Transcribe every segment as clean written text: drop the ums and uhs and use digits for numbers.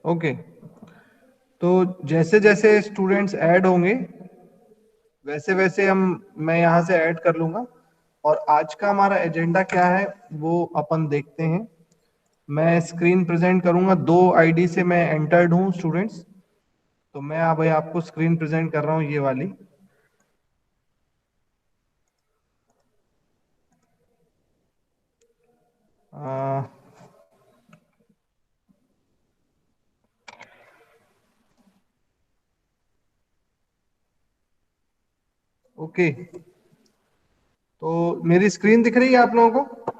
Okay, तो जैसे जैसे स्टूडेंट्स ऐड होंगे वैसे वैसे मैं यहाँ से ऐड कर लूंगा। और आज का हमारा एजेंडा क्या है वो अपन देखते हैं। मैं स्क्रीन प्रेजेंट करूंगा, 2 आईडी से मैं एंटर्ड हूँ स्टूडेंट्स। तो मैं अभी आपको स्क्रीन प्रेजेंट कर रहा हूँ ये वाली। ओके, तो मेरी स्क्रीन दिख रही है आप लोगों को?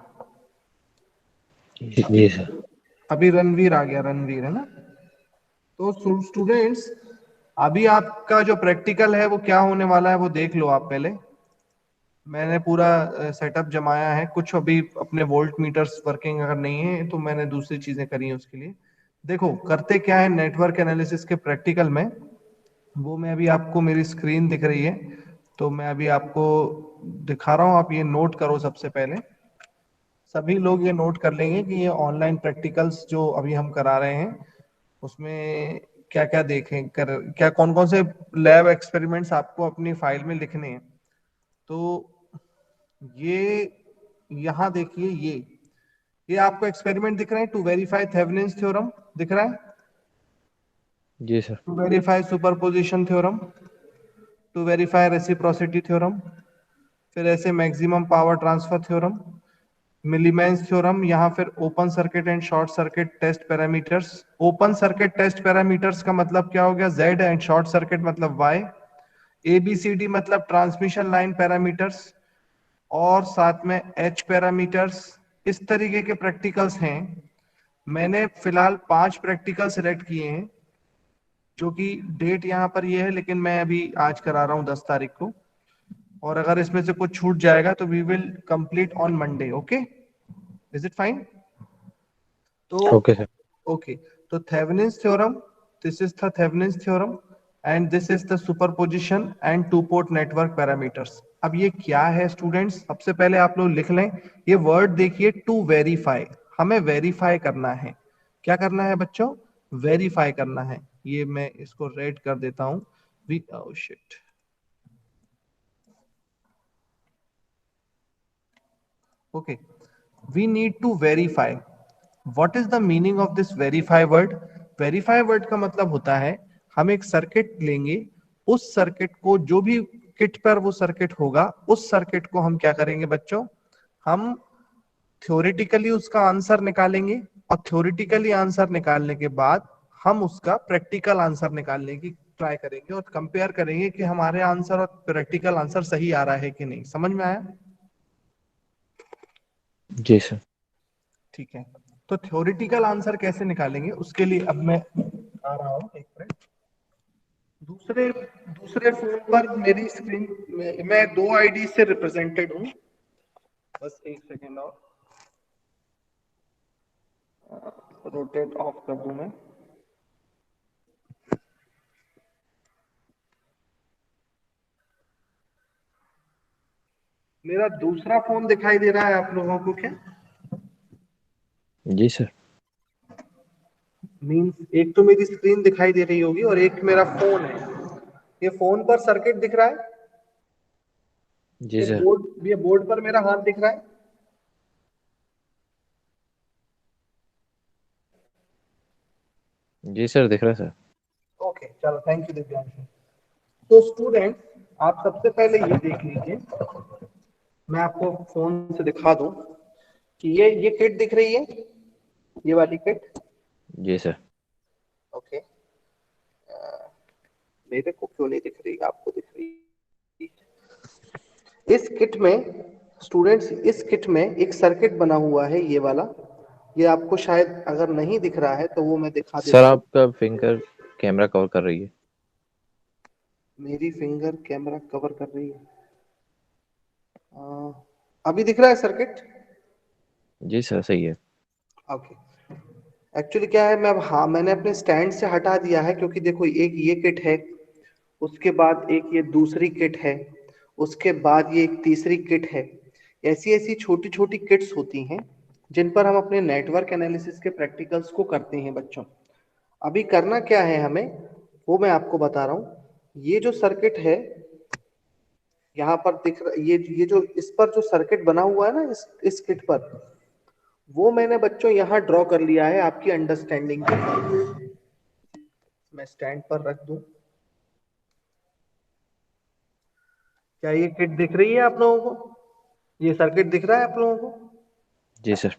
जी सर। अभी रणवीर आ गया, रणवीर है ना? तो स्टूडेंट्स, अभी आपका जो प्रैक्टिकल है वो क्या होने वाला है वो देख लो आप पहले। मैंने पूरा सेटअप जमाया है, कुछ अभी अपने वोल्ट मीटर्स वर्किंग अगर नहीं है तो मैंने दूसरी चीजें करी हैं उसके लिए। देखो करते क्या है नेटवर्क एनालिसिस के प्रैक्टिकल में, वो मैं अभी आपको, मेरी स्क्रीन दिख रही है तो मैं अभी आपको दिखा रहा हूँ। आप ये नोट करो सबसे पहले, सभी लोग ये नोट कर लेंगे कि ये ऑनलाइन प्रैक्टिकल्स जो अभी हम करा रहे हैं उसमें क्या क्या देखें कर, क्या कौन कौन से लैब एक्सपेरिमेंट्स आपको अपनी फाइल में लिखने हैं। तो ये यहाँ देखिए, ये आपको एक्सपेरिमेंट दिख रहे हैं, टू वेरीफाई थेवेनिन्स थ्योरम दिख रहा है, जी sir. To verify superposition theorem, to verify reciprocity theorem, फिर ऐसे maximum power transfer theorem, Millman's theorem, यहाँ फिर open circuit and short circuit test parameters. Open circuit test parameters का मतलब क्या हो गया, जेड, एंड शॉर्ट सर्किट मतलब वाई। एबीसीडी मतलब ट्रांसमिशन लाइन पैरामीटर्स, और साथ में एच पैरामीटर्स। इस तरीके के प्रैक्टिकल्स हैं। मैंने फिलहाल 5 प्रैक्टिकल सिलेक्ट किए हैं, जो कि डेट यहाँ पर ये है, लेकिन मैं अभी आज करा रहा हूँ 10 तारीख को। और अगर इसमें से कुछ छूट जाएगा तो we will complete on Monday. Okay, is it fine? तो ओके सर। ओके, तो Thevenin's theorem, this is the Thevenin's theorem and this is the superposition and two port network parameters. अब ये क्या है स्टूडेंट्स, सबसे पहले आप लोग लिख लें ये वर्ड, देखिए टू वेरीफाई। हमें वेरीफाई करना है। क्या करना है बच्चों? वेरीफाई करना है। ये मैं इसको रेड कर देता हूं। We oh shit, okay, we need to verify. what is the meaning of this verify word? verify word का मतलब होता है, हम एक सर्किट लेंगे, उस सर्किट को, जो भी किट पर वो सर्किट होगा, उस सर्किट को हम क्या करेंगे बच्चों, हम थ्योरेटिकली उसका आंसर निकालेंगे, और थ्योरेटिकली आंसर निकालने के बाद हम उसका प्रैक्टिकल आंसर निकालने की ट्राई करेंगे और कंपेयर करेंगे कि हमारे आंसर और प्रैक्टिकल आंसर सही आ रहा है कि नहीं। समझ में आया? जी सर। ठीक है, तो थ्योरेटिकल आंसर कैसे निकालेंगे उसके लिए अब मैं आ रहा हूँ, एक मिनट। दूसरे दूसरे फोन पर मेरी स्क्रीन में मैं 2 आईडी से रिप्रेजेंटेड हूँ। बस एक सेकेंड और रोटेट ऑफ कर दूं मैं। मेरा दूसरा फोन दिखाई दे रहा है आप लोगों को क्या? जी सर। मींस एक तो मेरी स्क्रीन दिखाई दे रही होगी और एक मेरा फोन है। ये फोन पर सर्किट दिख रहा है, जी सर। ये बोर्ड पर मेरा हाथ दिख रहा है। जी सर, दिख रहा है सर। ओके चलो, थैंक यू दिव्यांश। तो स्टूडेंट, आप सबसे पहले ये देख लीजिए, मैं आपको फोन से दिखा दूं कि ये किट दिख रही है, ये वाली किट। जी सर। ओके, मेरे को क्यों नहीं दिख रही, आपको दिख रही है? इस किट में स्टूडेंट्स, इस किट में एक सर्किट बना हुआ है, ये वाला। ये आपको शायद अगर नहीं दिख रहा है तो वो मैं दिखा सर, देता हूँ। आपका फिंगर कैमरा कवर कर रही है। मेरी फिंगर कैमरा कवर कर रही है? अभी दिख रहा है सर्किट? जी सर, सही है। ओके, एक्चुअली क्या है, मैं अब, हाँ, मैंने अपने स्टैंड से हटा दिया है, क्योंकि देखो एक ये किट है, उसके बाद एक ये दूसरी किट है, उसके बाद ये एक तीसरी किट है। ऐसी ऐसी छोटी छोटी किट्स होती हैं जिन पर हम अपने नेटवर्क एनालिसिस के प्रैक्टिकल्स को करते हैं बच्चों। अभी करना क्या है हमें, वो मैं आपको बता रहा हूँ। ये जो सर्किट है यहाँ पर दिख रहा, ये जो इस पर जो सर्किट बना हुआ है ना, इस किट पर, वो मैंने बच्चों यहाँ ड्रॉ कर लिया है आपकी अंडरस्टैंडिंग के साथ। मैं स्टैंड पर रख दूं। क्या ये किट दिख रही है आप लोगों को? ये सर्किट दिख रहा है आप लोगों को? जी सर।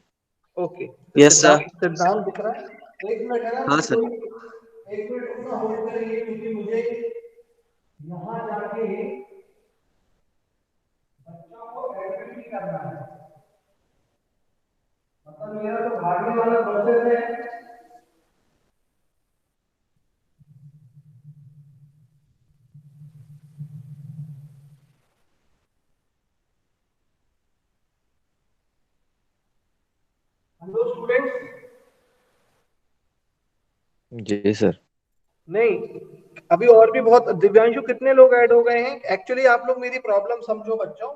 ओके, तो यस सर। सिद्धांत सिद्धांत दिख रहा है। एक मिनट है ना, हाँ सर। एक मिनट उसका होल्ड करिए, क्योंकि मुझे यहाँ जाके बच्चों को एडमिट भी करना है। मतलब मेरा तो भागने वाला प्रोसेस है। Hello students. जी सर। नहीं, अभी और भी बहुत, दिव्यांशु कितने लोग ऐड हो गए हैं? एक्चुअली आप लोग मेरी प्रॉब्लम समझो बच्चों।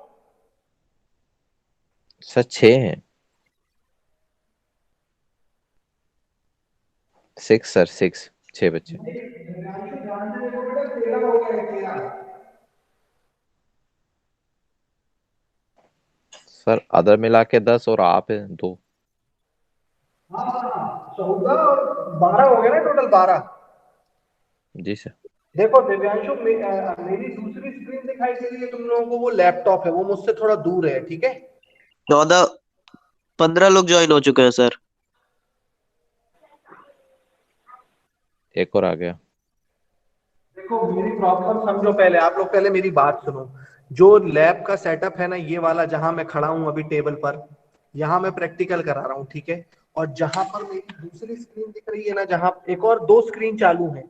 सर 6 हैं। 6 सर, 6, 6 बच्चे। दिव्यांशु ध्यान से देखो बेटा, 13 हो गए, 13। सर अदर मिला के 10 और आप हैं 2। हाँ हाँ, 14 और 12 हो गए ना, टोटल 12। जी सर। देखो दिव्यांशु, मेरी दूसरी स्क्रीन दिखाई दे रही है तुम लोगों को, वो लैपटॉप है, वो मुझसे थोड़ा दूर है, ठीक है? 14-15 लोग ज्वाइन हो चुके हैं सर। एक और आ गया। देखो मेरी प्रॉब्लम समझो पहले, आप लोग पहले मेरी बात सुनो। जो लैब का सेटअप है ना, ये वाला जहां मैं खड़ा हूं अभी टेबल पर, यहाँ मैं प्रैक्टिकल करा रहा हूँ, ठीक है? और जहां पर मेरी दूसरी स्क्रीन दिख रही है ना, जहां एक और दो स्क्रीन चालू है,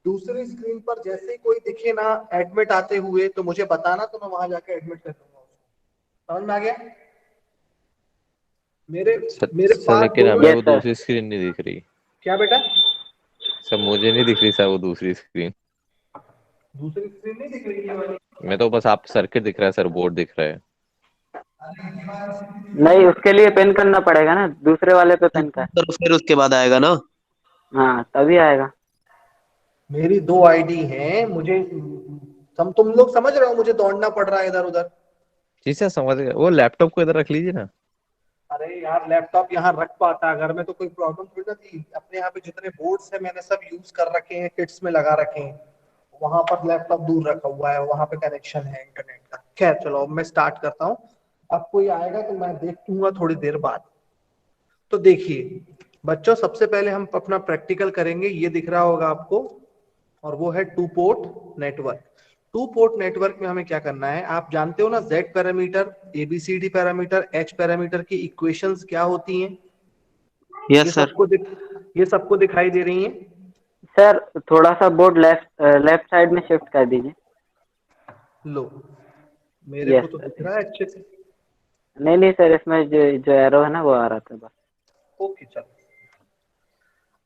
दूसरी स्क्रीन पर जैसे ही कोई दिखे ना एडमिट आते हुए, तो मुझे बताना, तो मैं वहां जाके एडमिट कर दूंगा उसको। समझ में आ गया? मेरे मेरे सर पास लेकिन दोनों। हमें यस वो सर। दूसरी स्क्रीन नहीं दिख रही। क्या बेटा? सर मुझे नहीं दिख रही सर वो दूसरी स्क्रीन। दूसरी स्क्रीन नहीं दिख रही है वाली? मैं तो बस आप सर्किट दिख रहा है सर, बोर्ड दिख रहा है। नहीं, उसके लिए पेन करना पड़ेगा ना, दूसरे वाले पे पेन कर। सर फिर उसके बाद आएगा ना। हाँ, तभी आएगा। मेरी दो आईडी हैं, मुझे तुम लोग समझ रहे हो, मुझे दौड़ना पड़ रहा है इधर उधर। जी सर समझ गए, वो लैपटॉप को इधर रख लीजिए ना। अरे यार, लैपटॉप यहाँ रख पाता, घर में तो कोई प्रॉब्लम थोड़ी ना थी। अपने यहाँ पे जितने बोर्ड्स हैं मैंने सब यूज कर रखे हैं, किट्स में लगा रखे हैं। वहां पर लैपटॉप दूर रखा हुआ है, वहां पे कनेक्शन है इंटरनेट का। खैर चलो, अब मैं स्टार्ट करता हूँ। अब कोई आएगा तो मैं देखूंगा थोड़ी देर बाद। तो देखिए बच्चों, सबसे पहले हम अपना प्रैक्टिकल करेंगे, ये दिख रहा होगा आपको, और वो है two port network. Two port network में हमें क्या करना है, आप जानते हो ना, Z parameter, ABCD parameter, H parameter की इक्वेशंस क्या होती हैं? ये यस सर। सबको ये सबको दिखाई दे रही हैं? सर, थोड़ा सा बोर्ड लेफ्ट लेफ्ट साइड में शिफ्ट कर दीजिए। लो, मेरे को यस तो दिख सर। रहा है अच्छे से। नहीं नहीं सर, इसमें जो जो एरो है ना, वो आ रहा था बस। ओके चलो।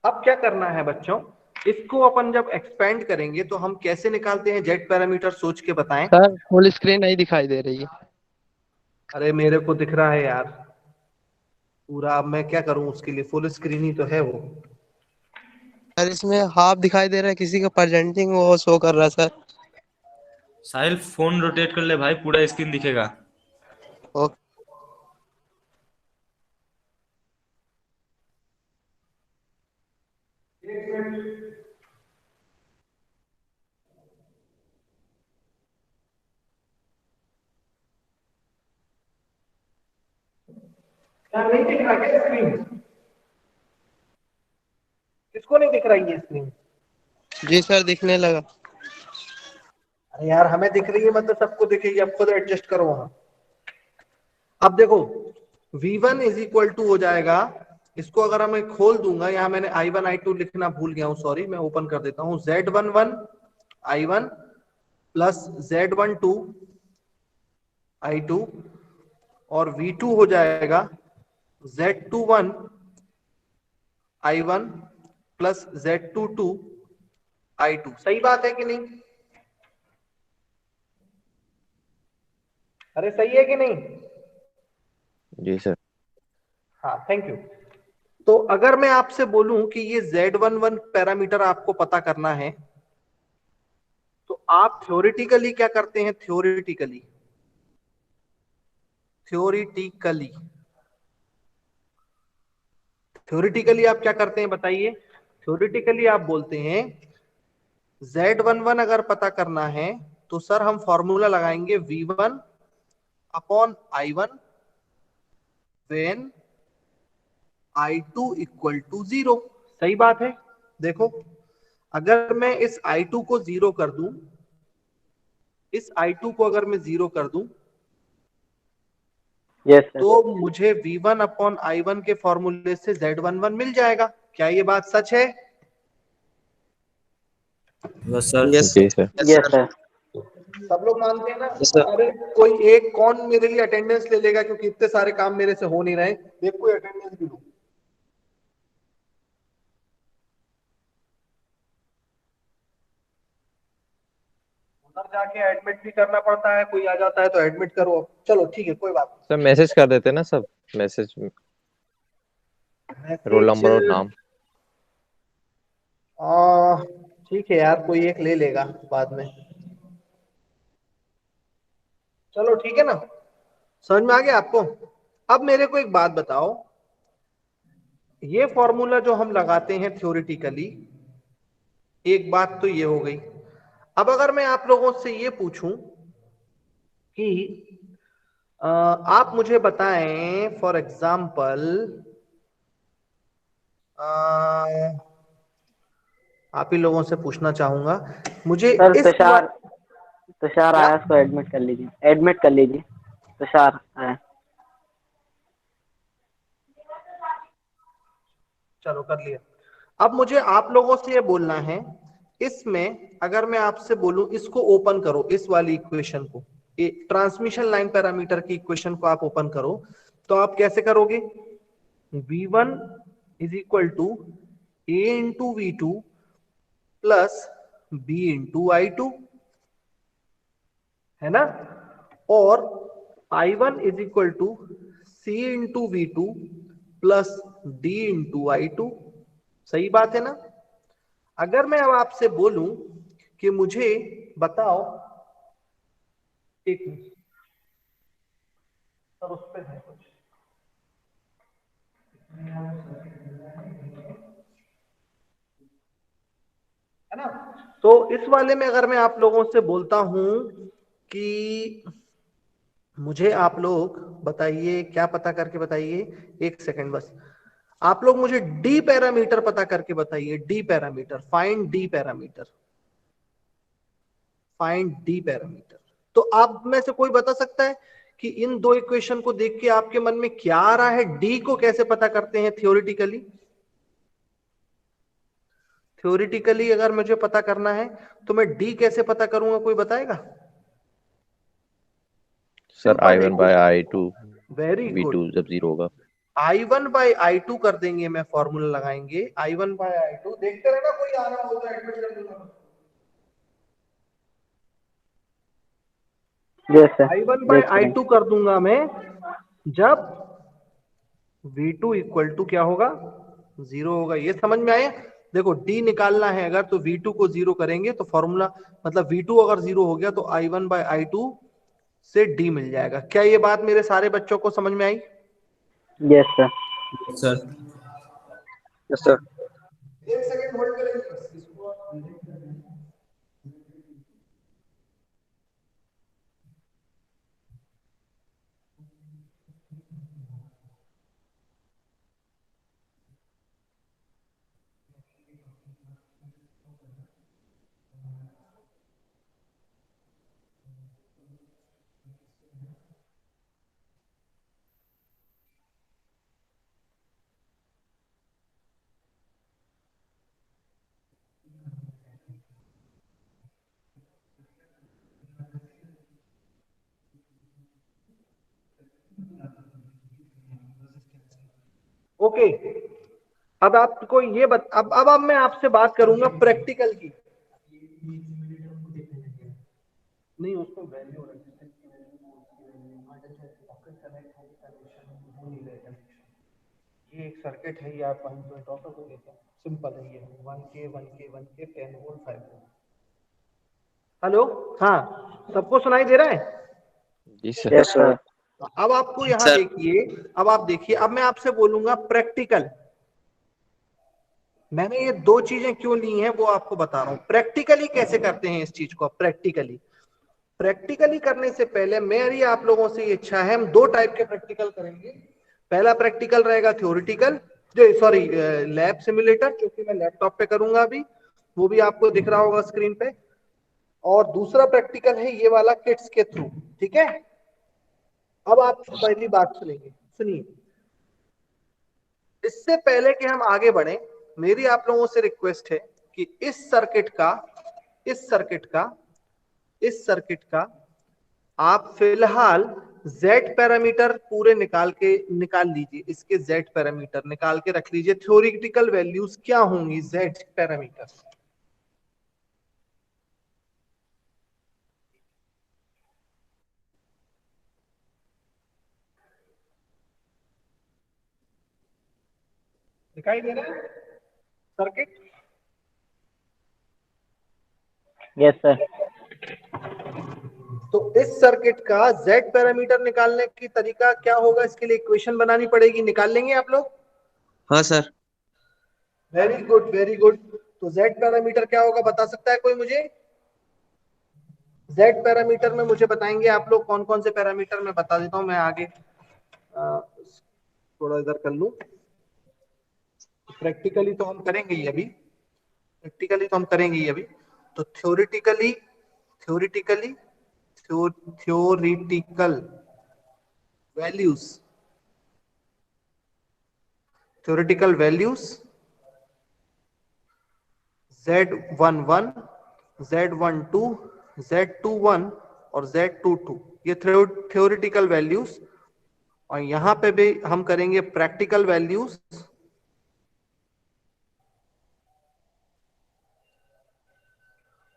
अब क्या करना है बच्चों, इसको अपन जब एक्सपेंड करेंगे तो हम कैसे निकालते हैं जेड पैरामीटर, सोच के बताएं। सर फुल स्क्रीन नहीं दिखाई दे रही है। अरे मेरे को दिख रहा है यार पूरा। अब मैं क्या करूं, उसके लिए फुल स्क्रीन ही तो है वो। सर इसमें हाफ दिखाई दे रहा है, किसी का प्रेजेंटिंग वो शो कर रहा है सर। साहिल फोन रोटेट कर ले भाई, पूरा स्क्रीन दिखेगा। ओके। क्या नहीं दिख रहा क्या स्क्रीन? किसको नहीं दिख रही है स्क्रीन? जी सर, दिखने लगा। अरे यार, हमें दिख रही है मतलब सबको दिखेगी, अब खुद एडजस्ट करो वहां। अब देखो, V1 इज इक्वल टू हो जाएगा, इसको अगर मैं खोल दूंगा, यहाँ मैंने I1 I2 लिखना भूल गया हूँ, सॉरी, मैं ओपन कर देता हूँ। Z11 I1 plus Z12 I2, और V2 हो जाएगा Z21 I1 plus Z22 I2। सही बात है कि नहीं? अरे सही है कि नहीं? जी सर। हाँ, थैंक यू। तो अगर मैं आपसे बोलूं कि ये Z11 पैरामीटर आपको पता करना है, तो आप थ्योरेटिकली क्या करते हैं? थ्योरेटिकली थ्योरेटिकली आप क्या करते हैं बताइए? थ्योरेटिकली आप बोलते हैं Z11 अगर पता करना है तो सर हम फॉर्मूला लगाएंगे V1 upon I1 when I2 equal to 0। सही बात है। देखो, अगर मैं इस I2 को 0 कर दूं, इस I2 को अगर मैं 0 कर दूं, यस सर। तो मुझे V1 अपॉन I1 के फॉर्मूले से Z11 मिल जाएगा। क्या ये बात सच है? Yes sir. यस जी सर। Yes sir. सब लोग मानते हैं ना? Yes sir. अरे कोई एक कौन मेरे लिए अटेंडेंस ले लेगा, क्योंकि इतने सारे काम मेरे से हो नहीं रहे। एक कोई अटेंडेंस भी लो। उधर जाके एडमिट भी करना पड़ता है, कोई आ जाता है तो एडमिट करो। चलो ठीक है, कोई बात सर मैसेज कर देते ना सब, मैसेज नहीं। रोल नंबर और नाम। ठीक है यार, कोई एक ले लेगा बाद में। चलो ठीक है ना, समझ में आ गया आपको? अब मेरे को एक बात बताओ, ये फॉर्मूला जो हम लगाते हैं थ्योरेटिकली, एक बात तो ये हो गई। अब अगर मैं आप लोगों से ये पूछूं कि आप मुझे बताएं, फॉर एग्जाम्पल आप ही लोगों से पूछना चाहूंगा, मुझे सर इस तुषार क्या? आया, उसको एडमिट कर लीजिए, एडमिट कर लीजिए। तुषार आया। चलो कर लिया। अब मुझे आप लोगों से ये बोलना है, इसमें अगर मैं आपसे बोलूं इसको ओपन करो, इस वाली इक्वेशन को, ट्रांसमिशन लाइन पैरामीटर की इक्वेशन को आप ओपन करो, तो आप कैसे करोगे? V1 is equal to A into V2 plus B into I2, है ना? और I1 is equal to C into V2 plus D into I2। सही बात है ना? अगर मैं अब आपसे बोलूं कि मुझे बताओ, एक मिनट सर, उस पे है कुछ, है ना? तो इस वाले में अगर मैं आप लोगों से बोलता हूं कि मुझे आप लोग बताइए, क्या पता करके बताइए, एक सेकंड बस, आप लोग मुझे डी पैरामीटर पता करके बताइए। D parameter, find D parameter, find D parameter. तो आप में से कोई बता सकता है कि इन दो इक्वेशन को देख के आपके मन में क्या आ रहा है? डी को कैसे पता करते हैं थ्योरेटिकली? थ्योरेटिकली अगर मुझे पता करना है तो मैं डी कैसे पता करूंगा, कोई बताएगा? सर सिंपल है, I1 bye I2 very good. V2 जब 0 होगा। I1 बाई I2 कर देंगे, मैं फॉर्मूला लगाएंगे I1 बाई I2। देखते रहना, कोई आ रहा होगा एडमिट कर दूंगा। Yes sir. I1 बाई देख रहे हैं। I2 कर दूंगा मैं, जब V2 इक्वल टू क्या होगा? 0 होगा। ये समझ में आया? देखो, D निकालना है अगर, तो V2 को 0 करेंगे तो फॉर्मूला, मतलब V2 अगर 0 हो गया तो I1 बाई I2 से D मिल जाएगा। क्या ये बात मेरे सारे बच्चों को समझ में आई? Yes sir. Sir yes sir. एक सेकंड होल्ड करेंगे बस इसको। ओके, अब आपको ये अब मैं आपसे बात करूंगा प्रैक्टिकल की। नहीं, उसको वैल्यू रेजिस्टेंस की वैल्यू, पॉकेट कनेक्ट होगी, कनेक्शन हो नहीं रहे, कनेक्शन ये एक सर्किट है, ये आप 1 मिनट ड्रॉ कर दोगे क्या? सिंपल है ये, 1K 1K 1K 10 volt 5 volt. Hello, हाँ सबको सुनाई दे रहा है? जी सर। Yes sir. अब आपको यहाँ सर। देखिए, अब आप देखिए, अब मैं आपसे बोलूंगा प्रैक्टिकल। मैंने ये दो चीजें क्यों ली हैं वो आपको बता रहा हूं। प्रैक्टिकली कैसे करते हैं इस चीज को? प्रैक्टिकली करने से पहले मेरी आप लोगों से ये इच्छा है, हम दो टाइप के प्रैक्टिकल करेंगे। पहला प्रैक्टिकल रहेगा थ्योरेटिकल, सॉरी लैब सिमुलेटर, जो कि मैं लैपटॉप पे करूंगा अभी, वो भी आपको दिख रहा होगा स्क्रीन पे। और दूसरा प्रैक्टिकल है ये वाला किट्स के थ्रू, ठीक है? अब आप पहली बात सुनिए। इससे पहले कि हम आगे बढ़े, मेरी आप लोगों से रिक्वेस्ट है कि इस सर्किट का आप फिलहाल Z पैरामीटर पूरे निकाल लीजिए। इसके Z पैरामीटर निकाल के रख लीजिए। थ्योरेटिकल वैल्यूज क्या होंगी Z पैरामीटर? दिखाई दे रहा है सर्किट? Yes sir. तो इस सर्किट का Z पैरामीटर निकालने की तरीका क्या होगा? इसके लिए इक्वेशन बनानी पड़ेगी। निकाल लेंगे आप लोग? हाँ sir. Very good, very good. तो Z पैरामीटर क्या होगा बता सकता है कोई मुझे? Z पैरामीटर में मुझे बताएंगे आप लोग कौन कौन से पैरामीटर? मैं बता देता हूं, मैं आगे थोड़ा इधर कर लूं। प्रैक्टिकली तो हम करेंगे ही अभी, तो theoretical values Z11, Z12, Z21 और Z22, ये थ्योरेटिकल वैल्यूज। और यहां पे भी हम करेंगे practical values.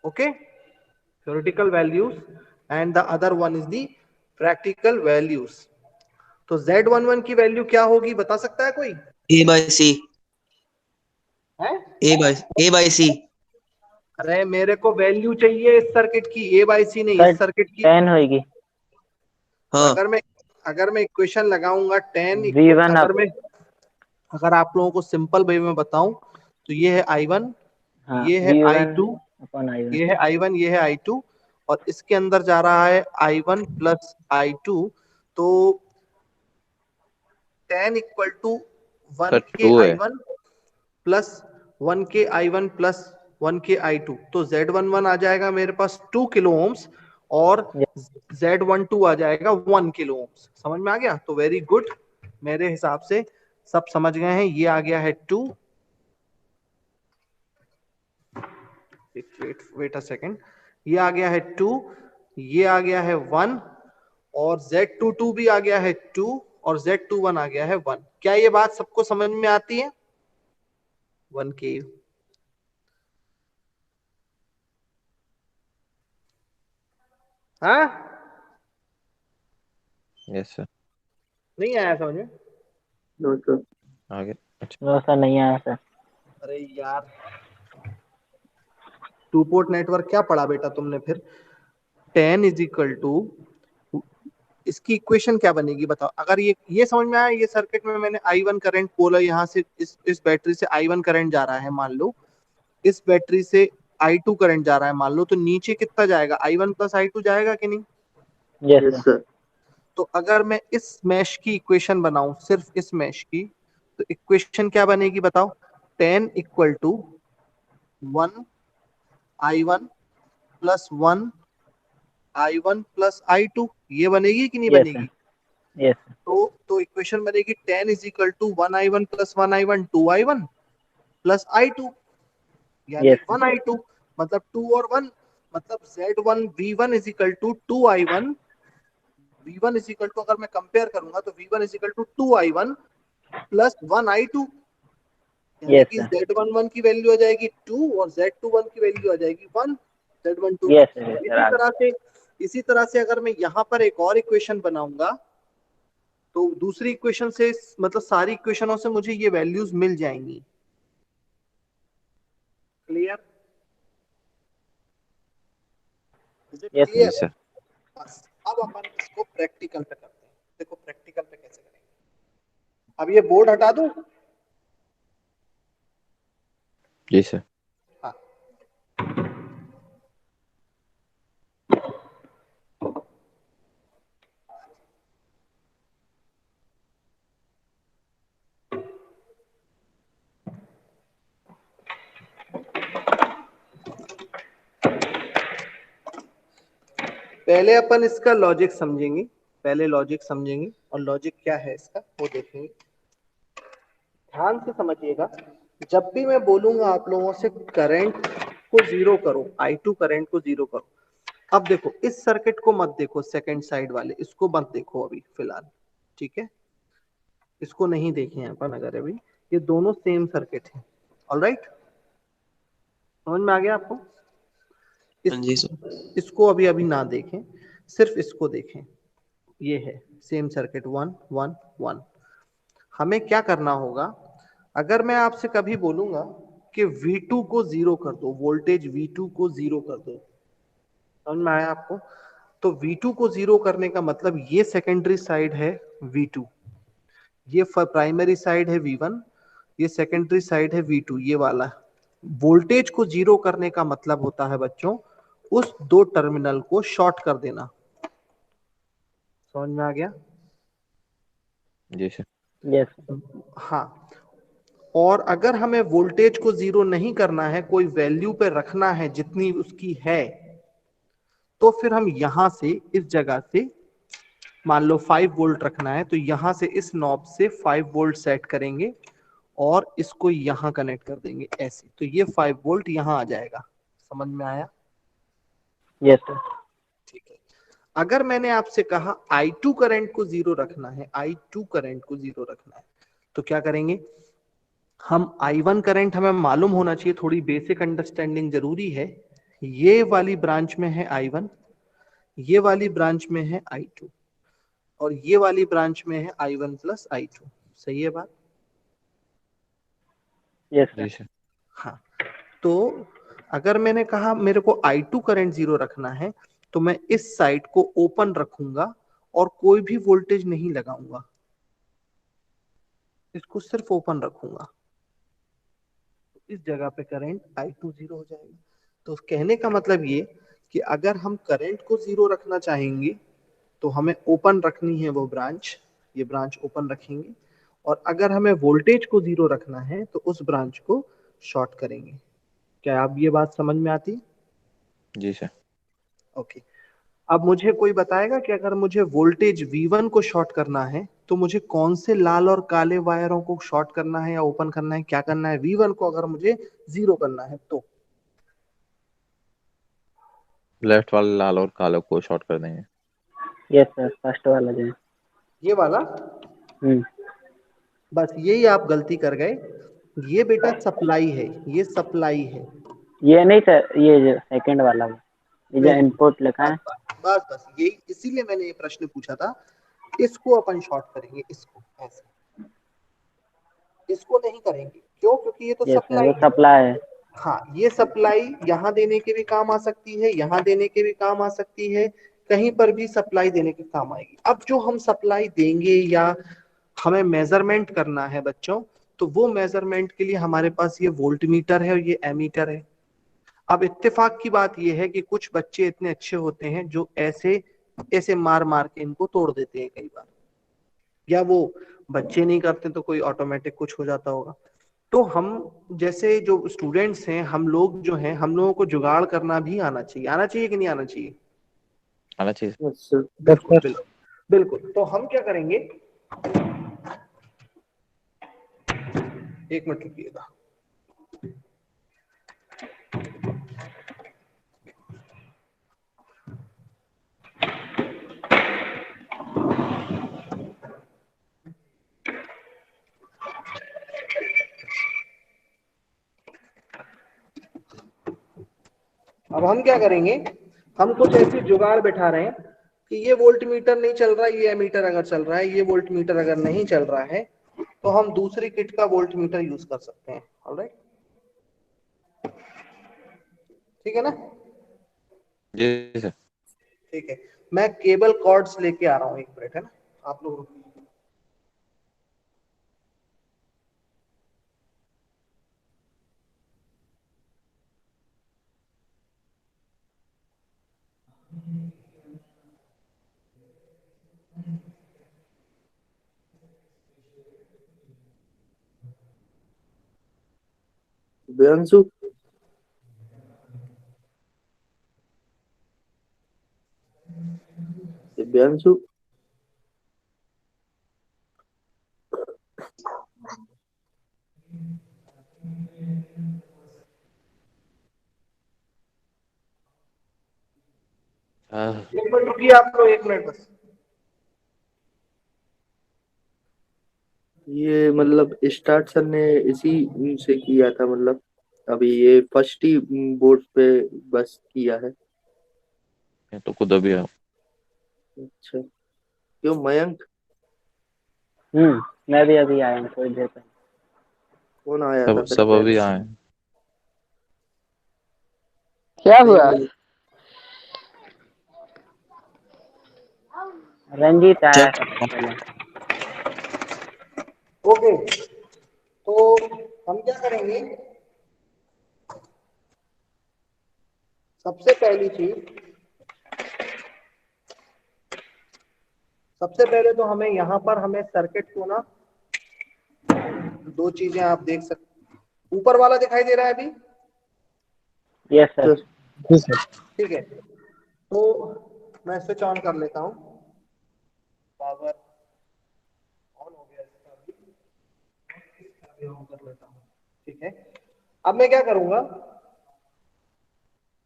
Okay, theoretical values and the other one is the practical values। तो Z11 की वैल्यू क्या होगी बता सकता है कोई? A/C। है? A/C। अरे मेरे को वैल्यू चाहिए इस सर्किट की, A/C नहीं, इस सर्किट की। 10 होगी। हाँ। अगर मैं इक्वेशन लगाऊंगा 10, V1 अगर आप लोगों को सिंपल वे में बताऊं तो ये है I1, हाँ, ये है V1 I2, upon I1। ये है I1, ये है I2, और इसके अंदर जा रहा है I1 प्लस I2। तो 10 इक्वल टू 1K 2 है। I1 plus 1K I1 plus 1K I2। तो Z11 आ जाएगा मेरे पास 2 किलो ओम्स और Z12 आ जाएगा 1 किलो ओम्स। समझ में आ गया? तो वेरी गुड, मेरे हिसाब से सब समझ गए हैं। ये आ गया है 2, वेट अ सेकेंड, ये आ गया है 2, ये आ गया है 1, और Z22 भी आ गया है 2, और Z21 आ गया है 1। क्या ये बात सबको समझ में आती है? 1K। हाँ, यस सर। नहीं आया समझ में? No sir. आगे। अच्छा। नो सर, नहीं आया सर। अरे यार, 2 पोर्ट नेटवर्क क्या पढ़ा बेटा तुमने फिर? 10 इज इक्वल टू, इसकी इक्वेशन क्या बनेगी बताओ? अगर ये समझ में आया, ये सर्किट में मैंने I1 करंट बोला, यहाँ से इस बैटरी से I1 करंट जा रहा है मान लो, इस बैटरी से I2 करंट जा रहा है मान लो, तो नीचे कितना जाएगा? I1 प्लस I2 जाएगा कि नहीं? Yes sir. तो अगर मैं इस मैश की इक्वेशन बनाऊं, सिर्फ इस मैश की, तो इक्वेशन क्या बनेगी बताओ? 10 equal to 1 I1 plus 1 I1 plus I2, ये बनेगी कि नहीं यस बनेगी? सर। यस। तो इक्वेशन बनेगी 10 is equal to 1 I1 plus 1 I1 2 I1 plus I2, यानी Yes. 1 I2, मतलब 2 और 1, मतलब Z1 V1 is equal to 2 I1, V1 is equal to, अगर मैं कंपेयर करूंगा तो V1 is equal to 2 I1 plus 1 I2, यानी Yes, कि sir. Z11 की वैल्यू आ जाएगी 2 और Z21 की वैल्यू आ जाएगी 1, Z12। Yes, sir. इसी तरह से अगर मैं यहाँ पर एक और इक्वेशन बनाऊंगा, तो दूसरी इक्वेशन से मतलब सारी इक्वेशनों से मुझे ये वैल्यूज मिल जाएंगी। क्लियर? Yes, जी सर। बस अब अपन इसको प्रैक्टिकल पे करते हैं। देखो प्रैक्टिकल पे कैसे करेंगे। अब ये बोर्ड हटा दूं? जी सर। हाँ। पहले अपन इसका लॉजिक समझेंगे, पहले लॉजिक समझेंगे और लॉजिक क्या है इसका वो देखेंगे। ध्यान से समझिएगा, जब भी मैं बोलूंगा आप लोगों से करंट को जीरो करो, I2 करंट को जीरो करो। अब देखो इस सर्किट को मत देखो, सेकंड साइड वाले इसको मत देखो अभी फिलहाल, ठीक है? इसको नहीं देखें अपन अगर अभी, ये दोनों सेम सर्किट है। ऑलराइट, समझ में आ गया आपको? हाँ जी सर। इसको अभी अभी ना देखें, सिर्फ इसको देखें। ये है सेम सर्किट 1 1 1। हमें क्या करना होगा, अगर मैं आपसे कभी बोलूंगा कि V2 को जीरो कर दो, वोल्टेज V2 को जीरो कर दो, समझ में आया आपको? तो V2 को जीरो करने का मतलब ये सेकेंडरी साइड है V2, ये प्राइमरी साइड है V1, ये सेकेंडरी साइड है V2, ये वाला। वोल्टेज को जीरो करने का मतलब होता है बच्चों उस दो टर्मिनल को शॉर्ट कर देना। समझ में आ गया? जी सर। yes, हाँ। और अगर हमें वोल्टेज को जीरो नहीं करना है, कोई वैल्यू पे रखना है जितनी उसकी है, तो फिर हम यहां से इस जगह से मान लो 5 वोल्ट रखना है, तो यहां से इस नॉब से 5 वोल्ट सेट करेंगे और इसको यहां कनेक्ट कर देंगे ऐसे, तो ये 5 वोल्ट यहां आ जाएगा। समझ में आया? yes sir, ठीक है। अगर मैंने आपसे कहा I2 करंट को जीरो रखना है, I2 करंट को जीरो रखना है, तो क्या करेंगे हम? I1 करंट हमें मालूम होना चाहिए, थोड़ी बेसिक अंडरस्टैंडिंग जरूरी है। ये वाली ब्रांच में है I1, ये वाली ब्रांच में है I2 और ये वाली ब्रांच में है I1 प्लस I2। सही है बात? yes sir, जी सर। हाँ। तो अगर मैंने कहा मेरे को I2 करंट जीरो रखना है, तो मैं इस साइड को ओपन रखूंगा और कोई भी वोल्टेज नहीं लगाऊंगा, इसको सिर्फ ओपन रखूंगा। इस जगह पे करंट I2 जीरो हो जाएगा। तो कहने का मतलब ये कि अगर हम करंट को जीरो रखना चाहेंगे तो हमें ओपन रखनी है वो ब्रांच, ये ब्रांच ओपन रखेंगे, और अगर हमें वोल्टेज को जीरो रखना है तो उस ब्रांच को शॉर्ट करेंगे। क्या आप ये बात समझ में आती? जी सर। ओके। अब मुझे कोई बताएगा कि अगर मुझे वोल्टेज V1 को शॉर्ट करना है तो मुझे कौन से लाल और काले वायरों को शॉर्ट करना है या ओपन करना है? क्या करना है V1 को अगर मुझे जीरो करना है तो? लेफ्ट वाले लाल और काले को शॉर्ट कर देंगे। yes sir, फर्स्ट वाला जो है। ये वाला? बस यही आप गलती कर गए। ये बेटा सप्लाई है, ये सप्लाई है। ये नहीं सर, ये जो सेकंड वाला है, ये जो वेरी इनपुट लिखा है। बस यही, इसीलिए मैंने ये प्रश्न पूछा था। इसको अपन शॉर्ट करेंगे, इसको ऐसे, इसको नहीं करेंगे। क्यों? क्योंकि ये तो yes sir, सप्लाई वो है। सप्लाई है। हाँ, ये सप्लाई यहाँ देने के भी काम आ सकती है, यहाँ देने के भी काम आ सकती है, कहीं पर भी सप्लाई देने के काम आएगी। अब जो हम सप्लाई देंगे या हमें मेजरमेंट करना है बच्चों, तो वो मेजरमेंट के लिए हमारे पास ये वोल्टमीटर है और ये एमीटर है। अब इत्तेफाक की बात ये है कि कुछ बच्चे इतने अच्छे होते हैं जो ऐसे ऐसे मार मार के इनको तोड़ देते हैं कई बार, या वो बच्चे नहीं करते तो कोई ऑटोमेटिक कुछ हो जाता होगा। तो हम जैसे जो स्टूडेंट्स हैं, हम लोग जो हैं, हम लोगों को जुगाड़ करना भी आना चाहिए। आना चाहिए कि नहीं आना चाहिए? आना चाहिए। बिल्कुल बिल्कुल बिल्कुल। तो हम क्या करेंगे, एक मिनट रुकिएगा। अब हम क्या करेंगे, हम कुछ ऐसे जुगाड़ बैठा रहे हैं कि ये वोल्ट मीटर नहीं चल रहा है, ये एमीटर अगर चल रहा है, ये वोल्ट मीटर अगर नहीं चल रहा है, तो हम दूसरी किट का वोल्ट मीटर यूज कर सकते हैं। ऑलराइट, ठीक है ना? जी सर। ठीक है, मैं केबल कॉर्ड्स लेके आ रहा हूँ, एक मिनट, है ना? आप लोग दिव्यांशु, दिव्यांशु, एक मिनट रुकिए, आप लोग एक मिनट बस। ये मतलब स्टार्ट सर ने इसी से किया था, मतलब अभी ये फर्स्ट ही बोर्ड पे बस किया है। मैं तो खुद अभी आया। अच्छा, क्यों मयंक, मैं भी अभी आया हूँ थोड़ी देर पहले। कौन आया था सब फिर सब पहले? अभी आए हैं। क्या नहीं हुआ? मतलब रंजीत आया चेक। सबसे पहले। ओके, तो हम क्या करेंगे? सबसे पहली चीज, सबसे पहले तो हमें यहाँ पर हमें सर्किट को ना, दो चीजें आप देख सकते, ऊपर वाला दिखाई दे रहा है अभी? Yes sir. सर, ठीक है, तो मैं स्विच ऑन कर लेता हूँ, पावर ऑन हो गया इसका भी ऑन कर लेता हूँ। ठीक है, अब मैं क्या करूंगा,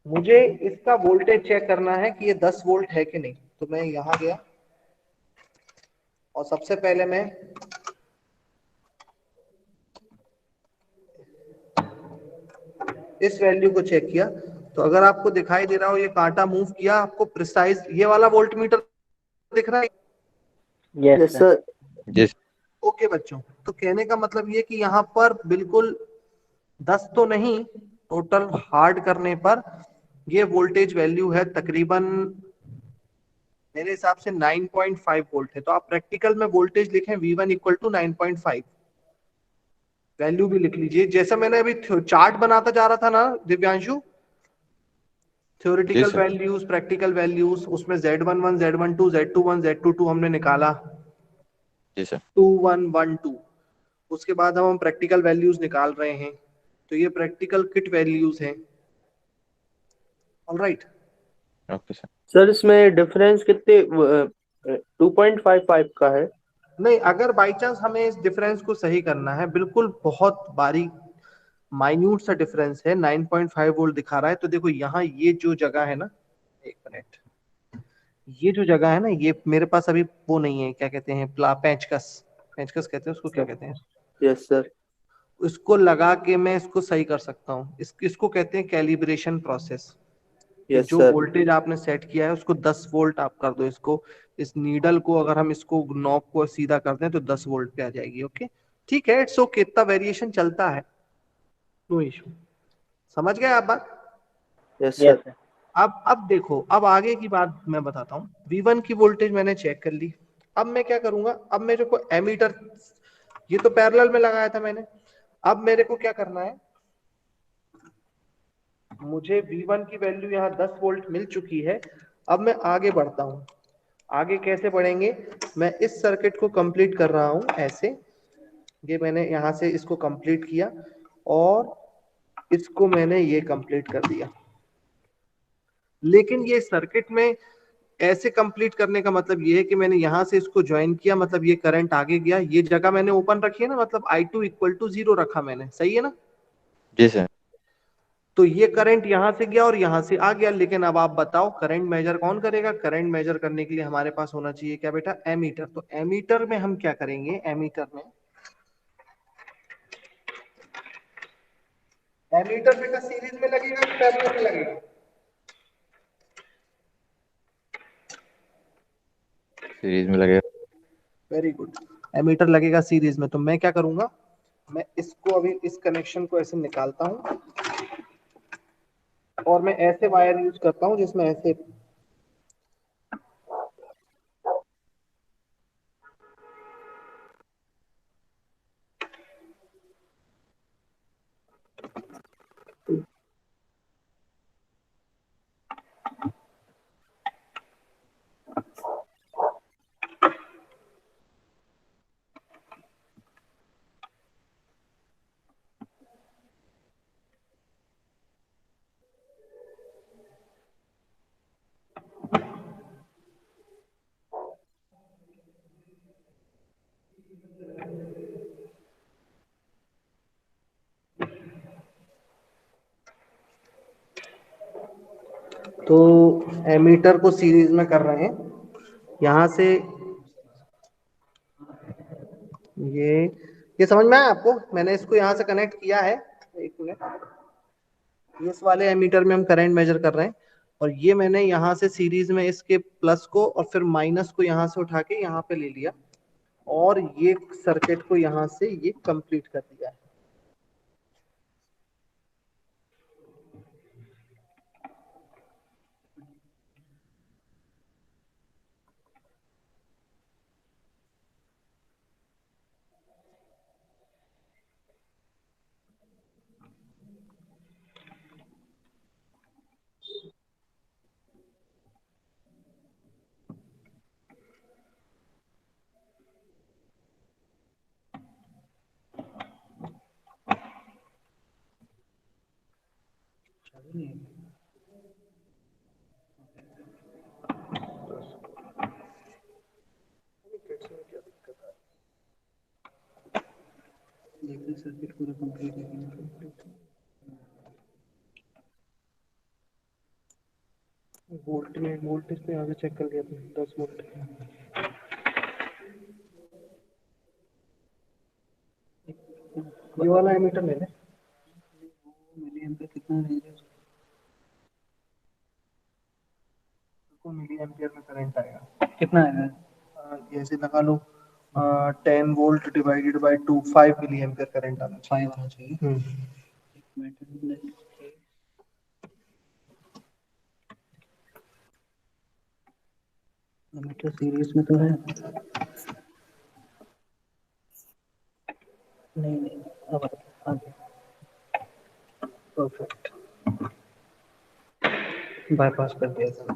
मुझे इसका वोल्टेज चेक करना है कि ये 10 वोल्ट है कि नहीं। तो मैं यहां गया और सबसे पहले मैं इस वैल्यू को चेक किया। तो अगर आपको दिखाई दे रहा हो, ये कांटा मूव किया, आपको प्रिसाइज ये वाला वोल्ट मीटर दिख रहा है? Yes yes sir. सर। जी ओके बच्चों, तो कहने का मतलब ये कि यहाँ पर बिल्कुल 10 तो नहीं, टोटल हार्ड करने पर ये वोल्टेज वैल्यू है तकरीबन मेरे हिसाब से 9.5 वोल्ट है। तो आप प्रैक्टिकल में वोल्टेज लिखें V1 इक्वल टू 9.5, वैल्यू भी लिख लीजिए। जैसा मैंने अभी चार्ट बनाता जा रहा था ना दिव्यांशु, जी theoretical sir. Values, practical values, उसमें Z11 Z12 Z21 Z22 हमने निकाला, जी सर। 2112, उसके बाद हम प्रैक्टिकल वैल्यूज निकाल रहे हैं। तो ये प्रैक्टिकल किट वैल्यूज हैं। Alright, okay sir. सर इसमें डिफरेंस कितने 2.55 का है? नहीं, अगर बाई चांस हमें इस डिफरेंस को सही करना है, बिल्कुल बहुत बारीक माइन्यूट सा डिफरेंस है, 9.5 वोल्ट दिखा रहा है। तो देखो यहाँ ये जो जगह है ना, एक मिनट, ये जो जगह है ना, ये मेरे पास अभी वो नहीं है, क्या कहते हैं, पेंचकस, पेंचकस कहते हैं उसको, क्या कहते हैं, यस सर। उसको लगा के मैं इसको सही कर सकता हूँ। इसको कहते हैं कैलिब्रेशन प्रोसेस, कि यस जो सर। वोल्टेज आपने सेट किया है उसको 10 वोल्ट आप कर दो। इसको, इस नीडल को अगर हम इसको नॉब को सीधा कर दें तो 10 वोल्ट पे आ जाएगी। ओके, ठीक है, इट्स ओके, इतना वेरिएशन चलता है, नो इशू। समझ गए आप बात? Yes yes sir. सर। अब देखो, अब आगे की बात मैं बताता हूँ। V1 की वोल्टेज मैंने चेक कर ली। अब मैं क्या करूंगा, अब मेरे को एमीटर, ये तो पैरेलल में लगाया था मैंने, अब मेरे को क्या करना है, मुझे V1 की वैल्यू यहाँ 10 वोल्ट मिल चुकी है। अब मैं आगे बढ़ता हूँ। आगे कैसे बढ़ेंगे, मैं इस सर्किट को कंप्लीट कर रहा हूँ ऐसे, ये मैंने यहाँ से इसको कंप्लीट किया और इसको मैंने ये कंप्लीट कर दिया। लेकिन ये सर्किट में ऐसे कंप्लीट करने का मतलब ये है कि मैंने यहां से इसको ज्वाइन किया, मतलब ये करंट आगे गया, ये जगह मैंने ओपन रखी है ना, मतलब I2 इक्वल टू 0 रखा मैंने, सही है ना? जी सर। तो ये करंट यहां से गया और यहां से आ गया। लेकिन अब आप बताओ करंट मेजर कौन करेगा? करंट मेजर करने के लिए हमारे पास होना चाहिए क्या बेटा? एमीटर। तो एमीटर में हम क्या करेंगे, एमीटर बेटा सीरीज में लगेगा कि पैरेलल में लगेगा? सीरीज में लगेगा। Very good. एमीटर लगेगा सीरीज में, तो मैं क्या करूंगा, मैं इसको अभी इस कनेक्शन को ऐसे निकालता हूं और मैं ऐसे वायर यूज करता हूं जिसमें ऐसे तो एमीटर को सीरीज में कर रहे हैं यहां से। ये समझ में आया आपको? मैंने इसको यहां से कनेक्ट किया है। एक मिनट, इस वाले एमीटर में हम करंट मेजर कर रहे हैं और ये मैंने यहाँ से सीरीज में इसके प्लस को और फिर माइनस को यहाँ से उठा के यहाँ पे ले लिया और ये सर्किट को यहाँ से ये कंप्लीट कर दिया है। सर्किट पूरा कंप्लीट है। वोल्टेज पे आगे चेक कर लिया था 10 वोल्ट। ये वाला एमीटर ले ले, मिली एम्पियर कितना रेंज है उसको, मिली एम्पियर में करंट आएगा। कितना आएगा? ऐसे लगा लो 10 volt divided by 2, 5 milliampere current आना चाहिए। 5 आना चाहिए। एमीटर सीरीज में तो है। नहीं अब आगे परफेक्ट बाईपास कर दिया था।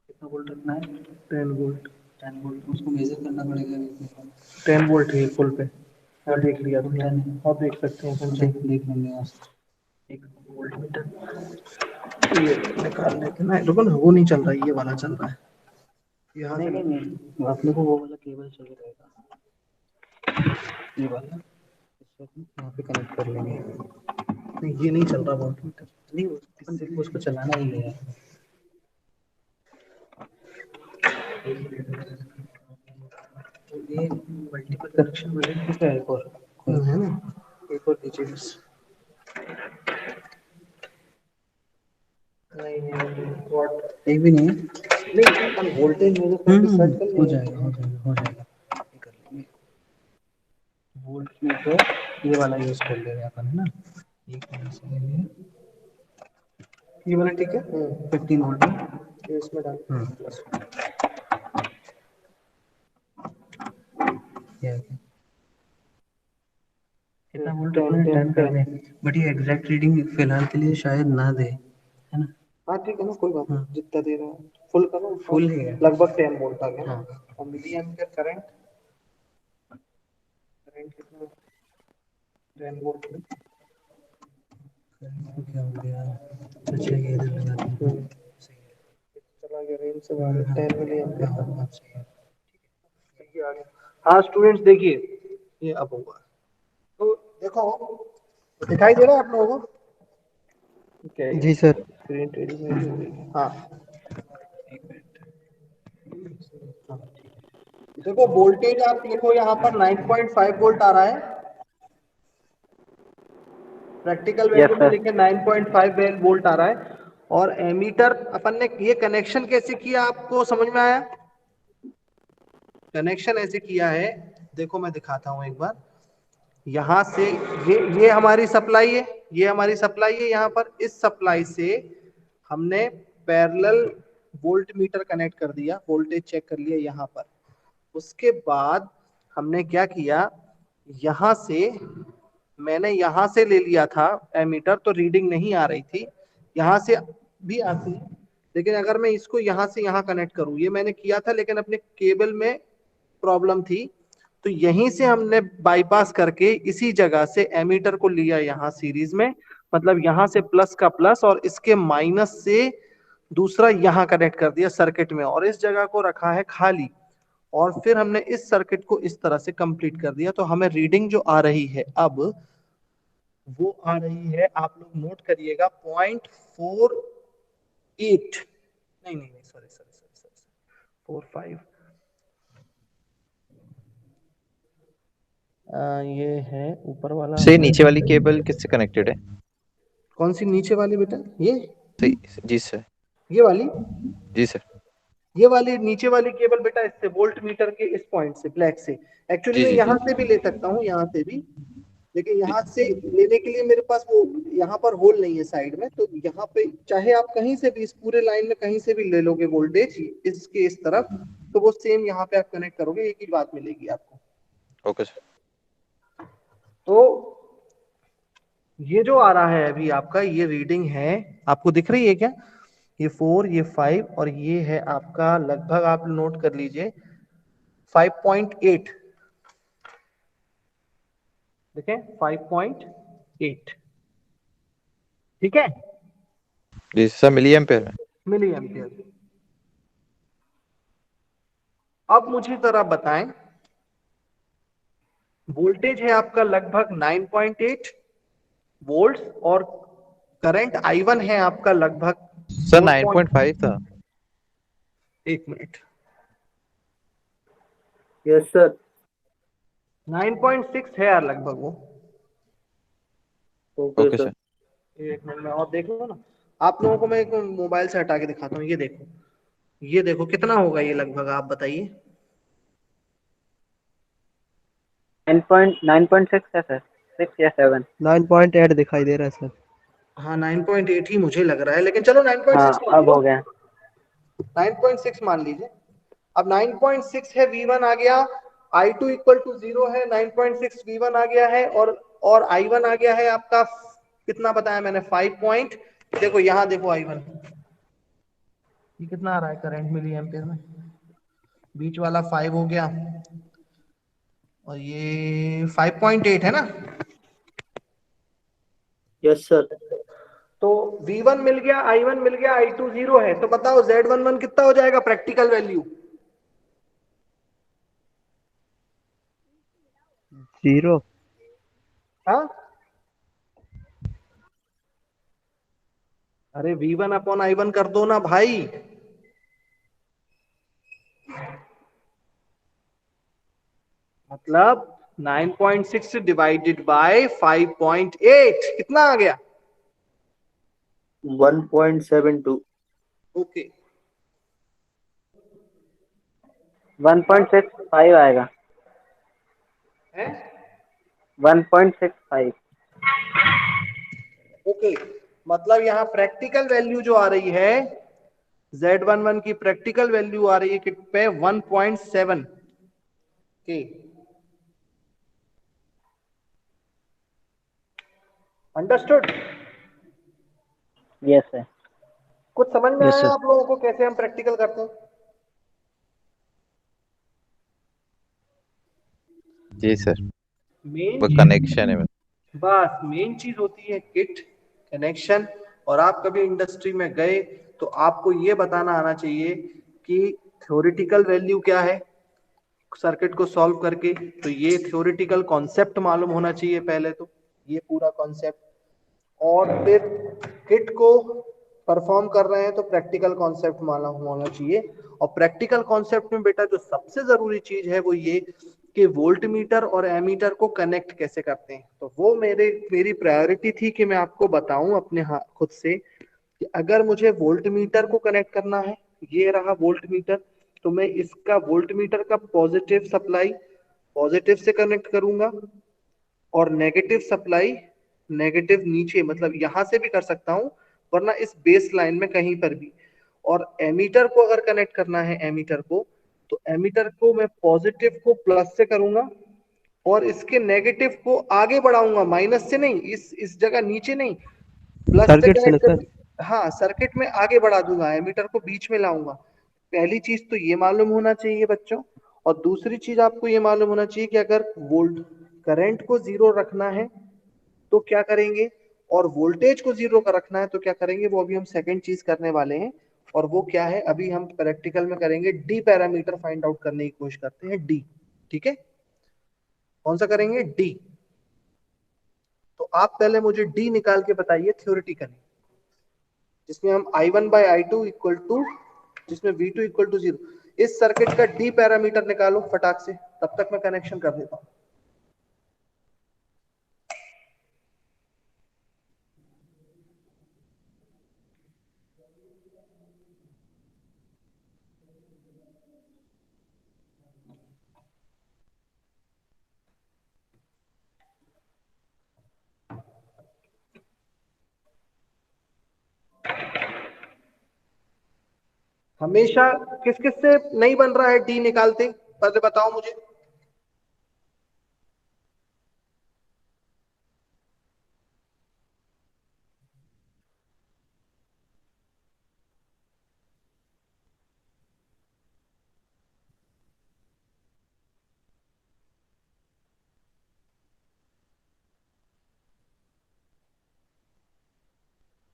कितना वोल्ट रखना है? 10 वोल्ट। 10 वोल्ट उसको मेजर करना पड़ेगा। 10 वोल्ट है फुल पे। और देख लिया तुमने? और देख सकते हैं, देख लेंगे आज एक वोल्ट मीटर। ये निकाल लेते ना, रुको ना, वो नहीं चल रहा है, ये वाला चल रहा है। यहाँ से नहीं, अपने को वो वाला केबल चाहिए रहेगा, ये वाला इसको यहाँ पे कनेक्ट कर लेंगे। नहीं ये नहीं चल रहा वोल्ट मीटर, नहीं उसको चलाना ही है। ये मल्टीपल कनेक्शन वाले क्या है? एक और है ना, एक और दीजिए बस। नहीं वोल्ट एक भी नहीं है। नहीं अपन वोल्टेज मेजर करके सेट कर, हो जाएगा हो जाएगा ये कर लेंगे। वोल्ट मीटर ये वाला यूज कर लेंगे अपन, है ना। एक वाला से ले लिया, ये वाला ठीक है। 15 वोल्ट ये इसमें डाल प्लस कितना वोल्ट 10 कर दें, बट ये एग्जैक्ट रीडिंग फिलहाल के लिए शायद ना दे, है ना। हाँ ठीक है ना, कोई बात नहीं, जितना दे रहा है फुल करो। फुल ही है, लगभग 10 वोल्ट आ गया। और मिली एम्पियर करंट कितना? 10 वोल्ट क्या हो गया? अच्छा ये इधर लगा दूं, सही है, चला गया रेंज से बाहर। 10 मिली एम्पियर का बात सही है, ठीक है आ गया। हाँ स्टूडेंट्स देखिए, ये अब होगा तो देखो, दिखाई दे रहा है आप लोगों को? जी सर। स्क्रीन टेढ़ी मेढ़ी हो गई। हाँ एक मिनट, हाँ देखो वोल्टेज आप देखो यहाँ पर 9.5 वोल्ट आ रहा है। प्रैक्टिकल वैल्यू में लिखे 9.5 वोल्ट आ रहा है और एमीटर अपन ने ये कनेक्शन कैसे किया, आपको समझ में आया? कनेक्शन ऐसे किया है, देखो मैं दिखाता हूं एक बार। यहां से ये हमारी सप्लाई है, ये हमारी सप्लाई है। यहां पर इस सप्लाई से हमने पैरेलल वोल्ट मीटर कनेक्ट कर दिया, वोल्टेज चेक कर लिया यहां पर। उसके बाद हमने क्या किया, यहां से मैंने यहां से ले लिया था एमीटर, तो रीडिंग नहीं आ रही थी। यहां से भी आती, लेकिन अगर मैं इसको यहां से यहां कनेक्ट करूं, ये मैंने किया था लेकिन अपने केबल में प्रॉब्लम थी, तो यहीं से हमने बाईपास करके इसी जगह से एमीटर को लिया यहां सीरीज में, मतलब यहां से प्लस का प्लस और इसके माइनस से दूसरा यहां कनेक्ट कर दिया सर्किट में, और इस जगह को रखा है खाली। और फिर हमने इस सर्किट को इस तरह से कंप्लीट कर दिया। तो हमें रीडिंग जो आ रही है अब, वो आ रही है, आप लोग नोट करिएगा, 0.48, नहीं नहीं नहीं, सॉरी सॉरी सॉरी सॉरी, 45, ये है ऊपर वाला। से नीचे वाली केबल किससे कनेक्टेड है? कौन सी नीचे वाली बेटा? ये सही जी सर। ये वाली, जी सर। ये वाली नीचे वाली केबल बेटा इससे वोल्ट मीटर के इस पॉइंट से, ब्लैक से। एक्चुअली जी मैं जी यहाँ जी से भी ले सकता हूँ, यहाँ से भी, लेकिन यहाँ से लेने के लिए मेरे पास वो यहाँ पर होल नहीं है साइड में, तो यहाँ पे चाहे आप कहीं से भी इस पूरे लाइन में कहीं से भी ले लोगे वोल्टेज इसके इस तरफ, तो वो सेम यहाँ पे आप कनेक्ट करोगे, एक ही बात मिलेगी आपको। Okay sir. तो ये जो आ रहा है अभी आपका, ये रीडिंग है, आपको दिख रही है क्या? ये 4, ये 5 और ये है आपका लगभग, आप नोट कर लीजिए 5.8, देखें 5.8, ठीक है, जी सर, मिली एम्पेयर में। Milliampere. अब मुझे जरा बताएं, वोल्टेज है आपका लगभग 9.8 वोल्ट और करंट I1 है आपका लगभग सर 9.5 था। एक मिनट, यस सर। 9.6 है यार लगभग वो। Okay okay sir. सर। एक मिनट में और देख लो ना, आप लोगों को मैं एक मोबाइल से हटा के दिखाता हूँ। ये देखो, ये देखो कितना होगा ये लगभग, आप बताइए। 9.6 है सर, 6 या 7। 9.8 दिखाई दे रहा है सर। हाँ 9.8 ही मुझे लग रहा है, लेकिन चलो 9.6 हाँ अब हो गया। 9.6 मान लीजिए। अब 9.6 है, V1 आ गया, I2 इक्वल टू 0 है, 9.6 V1 आ गया है, और I1 आ गया है आपका, कितना बताया मैंने, 5 पॉइंट, देखो यहाँ देखो I1 ये कितना आ रहा है करंट मिली एम्पियर में, बीच वाला 5 हो गया और ये 5.8 है ना। Yes sir. तो V1 मिल गया, I1 मिल गया, I2 0 है, तो बताओ Z11 कितना हो जाएगा प्रैक्टिकल वैल्यू? 0। हाँ, अरे V1 अपॉन I1 कर दो ना भाई। मतलब 9.6 डिवाइडेड बाय 5.8 कितना आ गया? 1.72। ओके, 1.65 आएगा। है 1.65। ओके, मतलब यहाँ प्रैक्टिकल वैल्यू जो आ रही है Z11 की, प्रैक्टिकल वैल्यू आ रही है कित पे, 1.7 के। अंडरस्टूड? Yes sir. कुछ समझ में यस आया सर। आप लोगों को कैसे हम प्रैक्टिकल करते हैं? जी सर। मेन वो चीज, कनेक्शन है। बस मेन चीज होती है किट, कनेक्शन। और आप कभी इंडस्ट्री में गए तो आपको ये बताना आना चाहिए कि थ्योरेटिकल वैल्यू क्या है सर्किट को सॉल्व करके, तो ये थ्योरेटिकल कॉन्सेप्ट मालूम होना चाहिए पहले तो, ये पूरा कॉन्सेप्ट। और फिर किट को परफॉर्म कर रहे हैं तो प्रैक्टिकल कॉन्सेप्ट मालूम होना चाहिए। और प्रैक्टिकल कॉन्सेप्ट में बेटा जो सबसे जरूरी चीज है वो ये कि वोल्ट मीटर और एमीटर को कनेक्ट कैसे करते हैं, तो वो मेरी प्रायोरिटी थी कि मैं आपको बताऊं अपने खुद से कि अगर मुझे वोल्ट मीटर को कनेक्ट करना है, ये रहा वोल्ट मीटर, तो मैं इसका वोल्ट मीटर का पॉजिटिव सप्लाई पॉजिटिव से कनेक्ट करूंगा और नेगेटिव सप्लाई नेगेटिव नीचे, मतलब यहां से भी कर सकता हूं, वरना इस बेस लाइन में कहीं पर भी। और एमीटर को अगर कनेक्ट करना है एमीटर को, तो एमीटर को मैं पॉजिटिव को प्लस से करूंगा और इसके नेगेटिव को आगे बढ़ाऊंगा, माइनस से नहीं, इस जगह नीचे नहीं, प्लस से सर्किट से ना कनेक्ट सर? कर, हाँ सर्किट में आगे बढ़ा दूंगा, एमीटर को बीच में लाऊंगा। पहली चीज तो ये मालूम होना चाहिए बच्चों। और दूसरी चीज आपको ये मालूम होना चाहिए कि अगर वोल्ट करंट को जीरो रखना है तो क्या करेंगे, और वोल्टेज को जीरो का रखना है तो क्या करेंगे, वो अभी हम सेकंड चीज करने वाले हैं। और वो क्या है, अभी हम प्रैक्टिकल में करेंगे, डी पैरामीटर फाइंड आउट करने की कोशिश करते हैं, डी। ठीक है, कौन सा करेंगे, डी। तो आप पहले मुझे डी निकाल के बताइए थ्योरेटिकली, जिसमें हम I1 by I two equal to, जिसमें V2 इक्वल टू 0, इस सर्किट का डी पैरामीटर निकालो फटाक से, तब तक मैं कनेक्शन कर देता हूं। हमेशा किस किस से नहीं बन रहा है डी निकालते, पहले बताओ मुझे।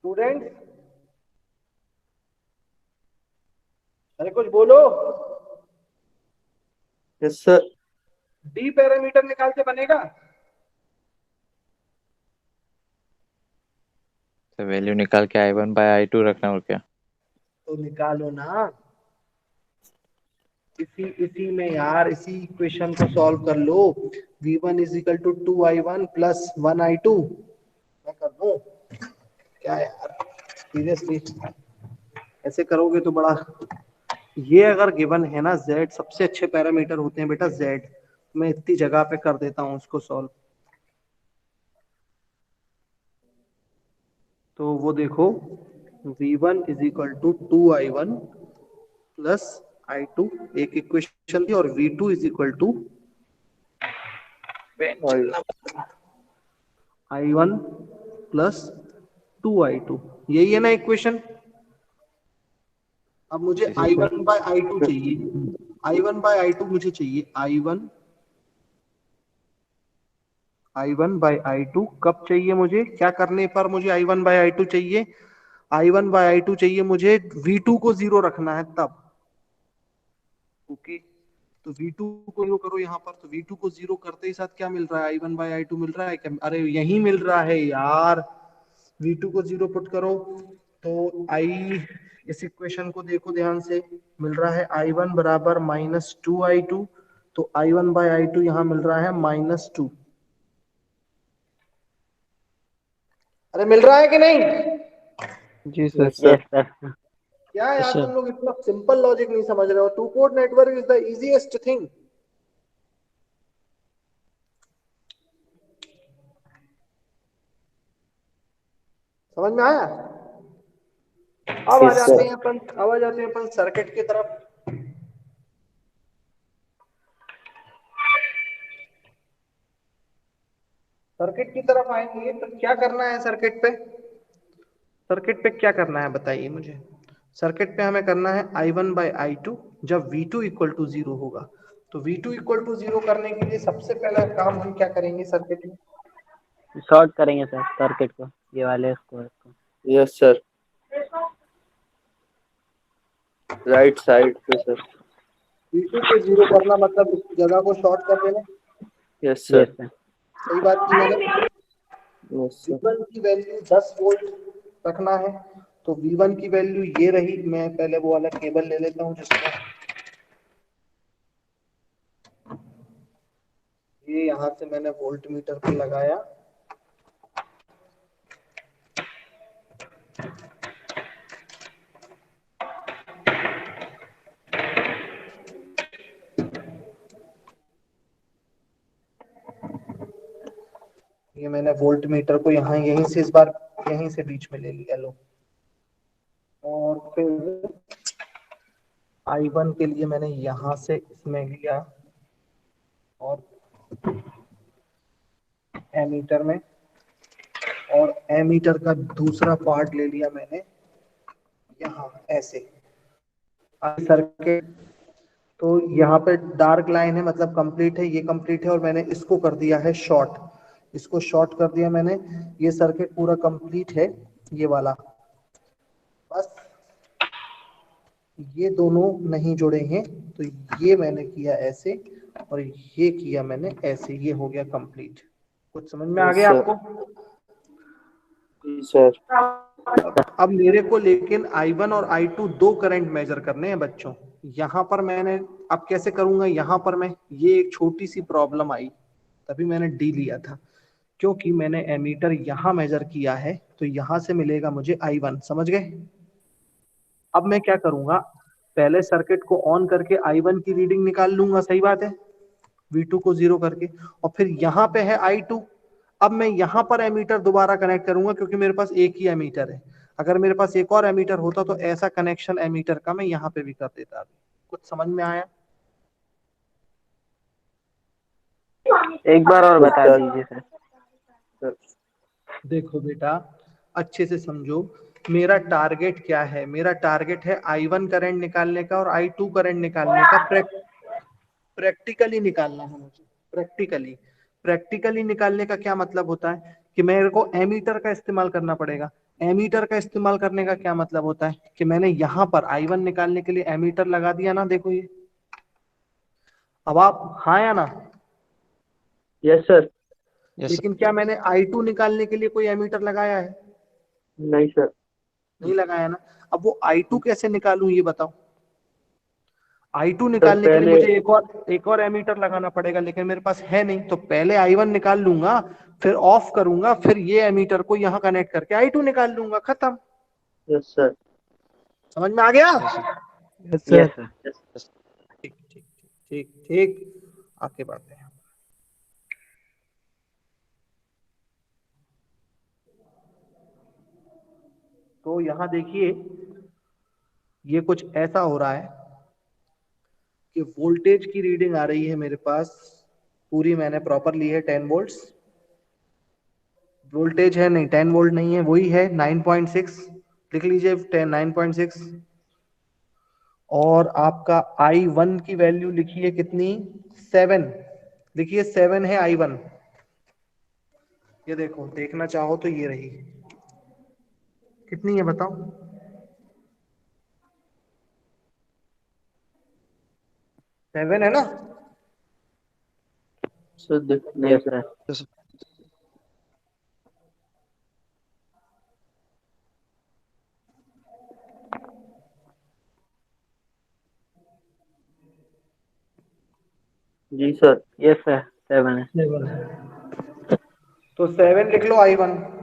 स्टूडेंट, अरे कुछ बोलो। Yes sir. डी पैरामीटर निकालते बनेगा। तो वैल्यू निकाल के I1 बाय I2 रखना और क्या? तो निकालो ना, इसी में यार, इसी इक्वेशन को सॉल्व कर लो। V1 is equal to 2I1 plus 1I2। मैं कर दूं क्या यार, सीरियसली ऐसे करोगे तो बड़ा, ये अगर गिवन है ना, Z सबसे अच्छे पैरामीटर होते हैं बेटा, Z। मैं इतनी जगह पे कर देता हूं उसको सॉल्व। तो वो देखो, V1 is equal to 2I1 plus I2, एक इक्वेशन थी, और V2 is equal to I1 plus 2I2, यही है ना इक्वेशन। अब मुझे I1 बाय I2 चाहिए, I1 बाय I2 मुझे चाहिए, I1 बाय I2 कब चाहिए मुझे, क्या करने पर मुझे I1 बाय I2 चाहिए, I1 बाय I2 चाहिए मुझे V2 को जीरो रखना है तब। ओके, तो V2 को जीरो करो यहाँ पर, तो V2 को जीरो करते ही साथ क्या मिल रहा है, I1 बाय I2 मिल रहा है क्या, अरे यही मिल रहा है यार। V2 को जीरो पुट करो तो इस इक्वेशन को देखो ध्यान से, मिल रहा है I1 बराबर -2I2, तो I1 बाय I2 यहाँ मिल रहा है -2। अरे मिल रहा है कि नहीं, जी sir. Yes sir. Yes sir. क्या यार अच्छा। तुम लोग इतना सिंपल लॉजिक नहीं समझ रहे हो। To port network is the easiest thing. समझ में आया। अब आ यस जाते सर। हैं अपन, अब आ जाते हैं अपन सर्किट की तरफ। सर्किट की तरफ आएंगे तो क्या करना है सर्किट पे, सर्किट पे क्या करना है बताइए मुझे। सर्किट पे हमें करना है I1 बाई I2 जब V2 इक्वल टू 0 होगा। तो V2 इक्वल टू 0 करने के लिए सबसे पहला काम हम क्या करेंगे सर्किट में, शॉर्ट करेंगे सर सर्किट को, ये वाले इसको। Yes sir. राइट साइड पे सर। V2 को 0 करना मतलब इस जगह को शॉर्ट कर देना। Yes sir. Yes sir. सही बात की मैंने। Yes sir. V1 की वैल्यू 10 वोल्ट रखना है, तो V1 की वैल्यू ये रही। मैं पहले वो वाला केबल ले लेता हूँ जिसका ये यहां से मैंने वोल्ट मीटर पे लगाया। ये मैंने वोल्ट मीटर को यहाँ यहीं से इस बार यहीं से बीच में ले लिया लो, और फिर I1 के लिए मैंने यहाँ से इसमें लिया और एमीटर में, और एमीटर का दूसरा पार्ट ले लिया मैंने यहाँ ऐसे सर्किट। तो यहाँ पे डार्क लाइन है मतलब कंप्लीट है, ये कंप्लीट है, और मैंने इसको कर दिया है शॉर्ट, इसको शॉर्ट कर दिया मैंने। ये सर्किट पूरा कंप्लीट है ये वाला, बस ये दोनों नहीं जुड़े हैं, तो ये मैंने किया ऐसे और ये किया मैंने ऐसे, ये हो गया कंप्लीट। कुछ समझ में आ गया Yes, आपको? जी सर। अब मेरे को लेकिन I1 और I2 दो करंट मेजर करने हैं बच्चों। यहाँ पर मैंने अब कैसे करूंगा, यहाँ पर मैं ये एक छोटी सी प्रॉब्लम आई, तभी मैंने D लिया था, क्योंकि मैंने एमीटर यहाँ मेजर किया है तो यहाँ से मिलेगा मुझे I1, समझ गए? अब मैं क्या करूंगा, पहले सर्किट को ऑन करके I1 की रीडिंग निकाल लूंगा, सही बात है, V2 को 0 करके, और फिर यहाँ पे है I2। अब मैं यहाँ पर एमीटर दोबारा कनेक्ट करूंगा क्योंकि मेरे पास एक ही एमीटर है। अगर मेरे पास एक और एमीटर होता तो ऐसा कनेक्शन एमीटर का मैं यहाँ पे भी कर देता। कुछ समझ में आया? एक बार और बता दीजिए सर। देखो बेटा, अच्छे से समझो, मेरा टारगेट क्या है? मेरा टारगेट है I1 करंट निकालने का और I2 करंट निकालने का, प्रैक्टिकली निकालना है मुझे। प्रैक्टिकली निकालने का क्या मतलब होता है कि मेरे को एमीटर का इस्तेमाल करना पड़ेगा। एमीटर का इस्तेमाल करने का क्या मतलब होता है कि मैंने यहाँ पर I1 निकालने के लिए एमीटर लगा दिया ना, देखो ये। अब आप हाँ या ना? Yes sir. लेकिन क्या मैंने I2 निकालने के लिए कोई एमीटर लगाया है? नहीं सर। नहीं लगाया ना। अब वो I2 कैसे निकालूं ये बताओ। I2 निकालने के लिए मुझे एक और एमीटर लगाना पड़ेगा, लेकिन मेरे पास है नहीं, तो पहले I1 निकाल लूंगा, फिर ऑफ करूंगा, फिर ये एमीटर को यहाँ कनेक्ट करके I2 निकाल लूंगा, खत्म। Yes sir. समझ में आ गया? Yes yes sir. सर। ठीक ठीक ठीक ठीक, आगे बढ़ते हैं। तो यहाँ देखिए, ये कुछ ऐसा हो रहा है कि वोल्टेज की रीडिंग आ रही है मेरे पास पूरी, मैंने प्रॉपर ली है 10 वोल्ट्स। वोल्टेज है नहीं, 10 वोल्ट नहीं है, वही है 9.6, लिख लीजिए 9.6। और आपका I1 की वैल्यू लिखिए कितनी, 7, लिखिए 7 है I1। ये देखो, देखना चाहो तो ये रही, कितनी है बताओ? 7 है ना? Sir yes sir. जी सर। यस सर, 7 है। 7 है, तो 7 लिख लो I1।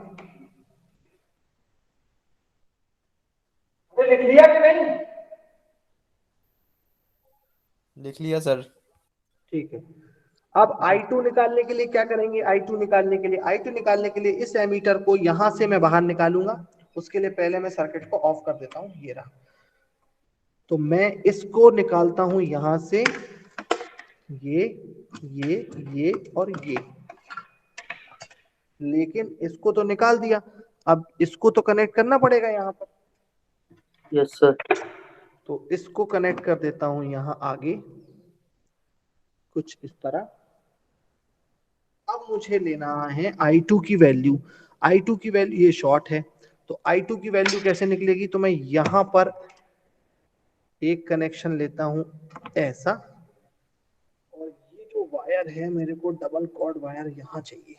लिख लिया कि नहीं? लिख लिया सर। ठीक है। अब I2 निकालने के लिए क्या करेंगे? I2 निकालने के लिए इस एमीटर को यहां से मैं बाहर निकालूंगा। उसके लिए पहले मैं सर्किट को ऑफ कर देता हूं, ये रहा। तो मैं इसको निकालता हूं यहां से, ये और ये, लेकिन इसको तो निकाल दिया, अब इसको तो कनेक्ट करना पड़ेगा यहाँ पर। Yes sir. तो इसको कनेक्ट कर देता हूं यहाँ आगे कुछ इस तरह। अब मुझे लेना है I2 की वैल्यू। I2 की वैल्यू, ये शॉर्ट है, तो I2 की वैल्यू कैसे निकलेगी? तो मैं यहां पर एक कनेक्शन लेता हूं ऐसा, और ये जो वायर है मेरे को डबल कॉर्ड वायर यहां चाहिए।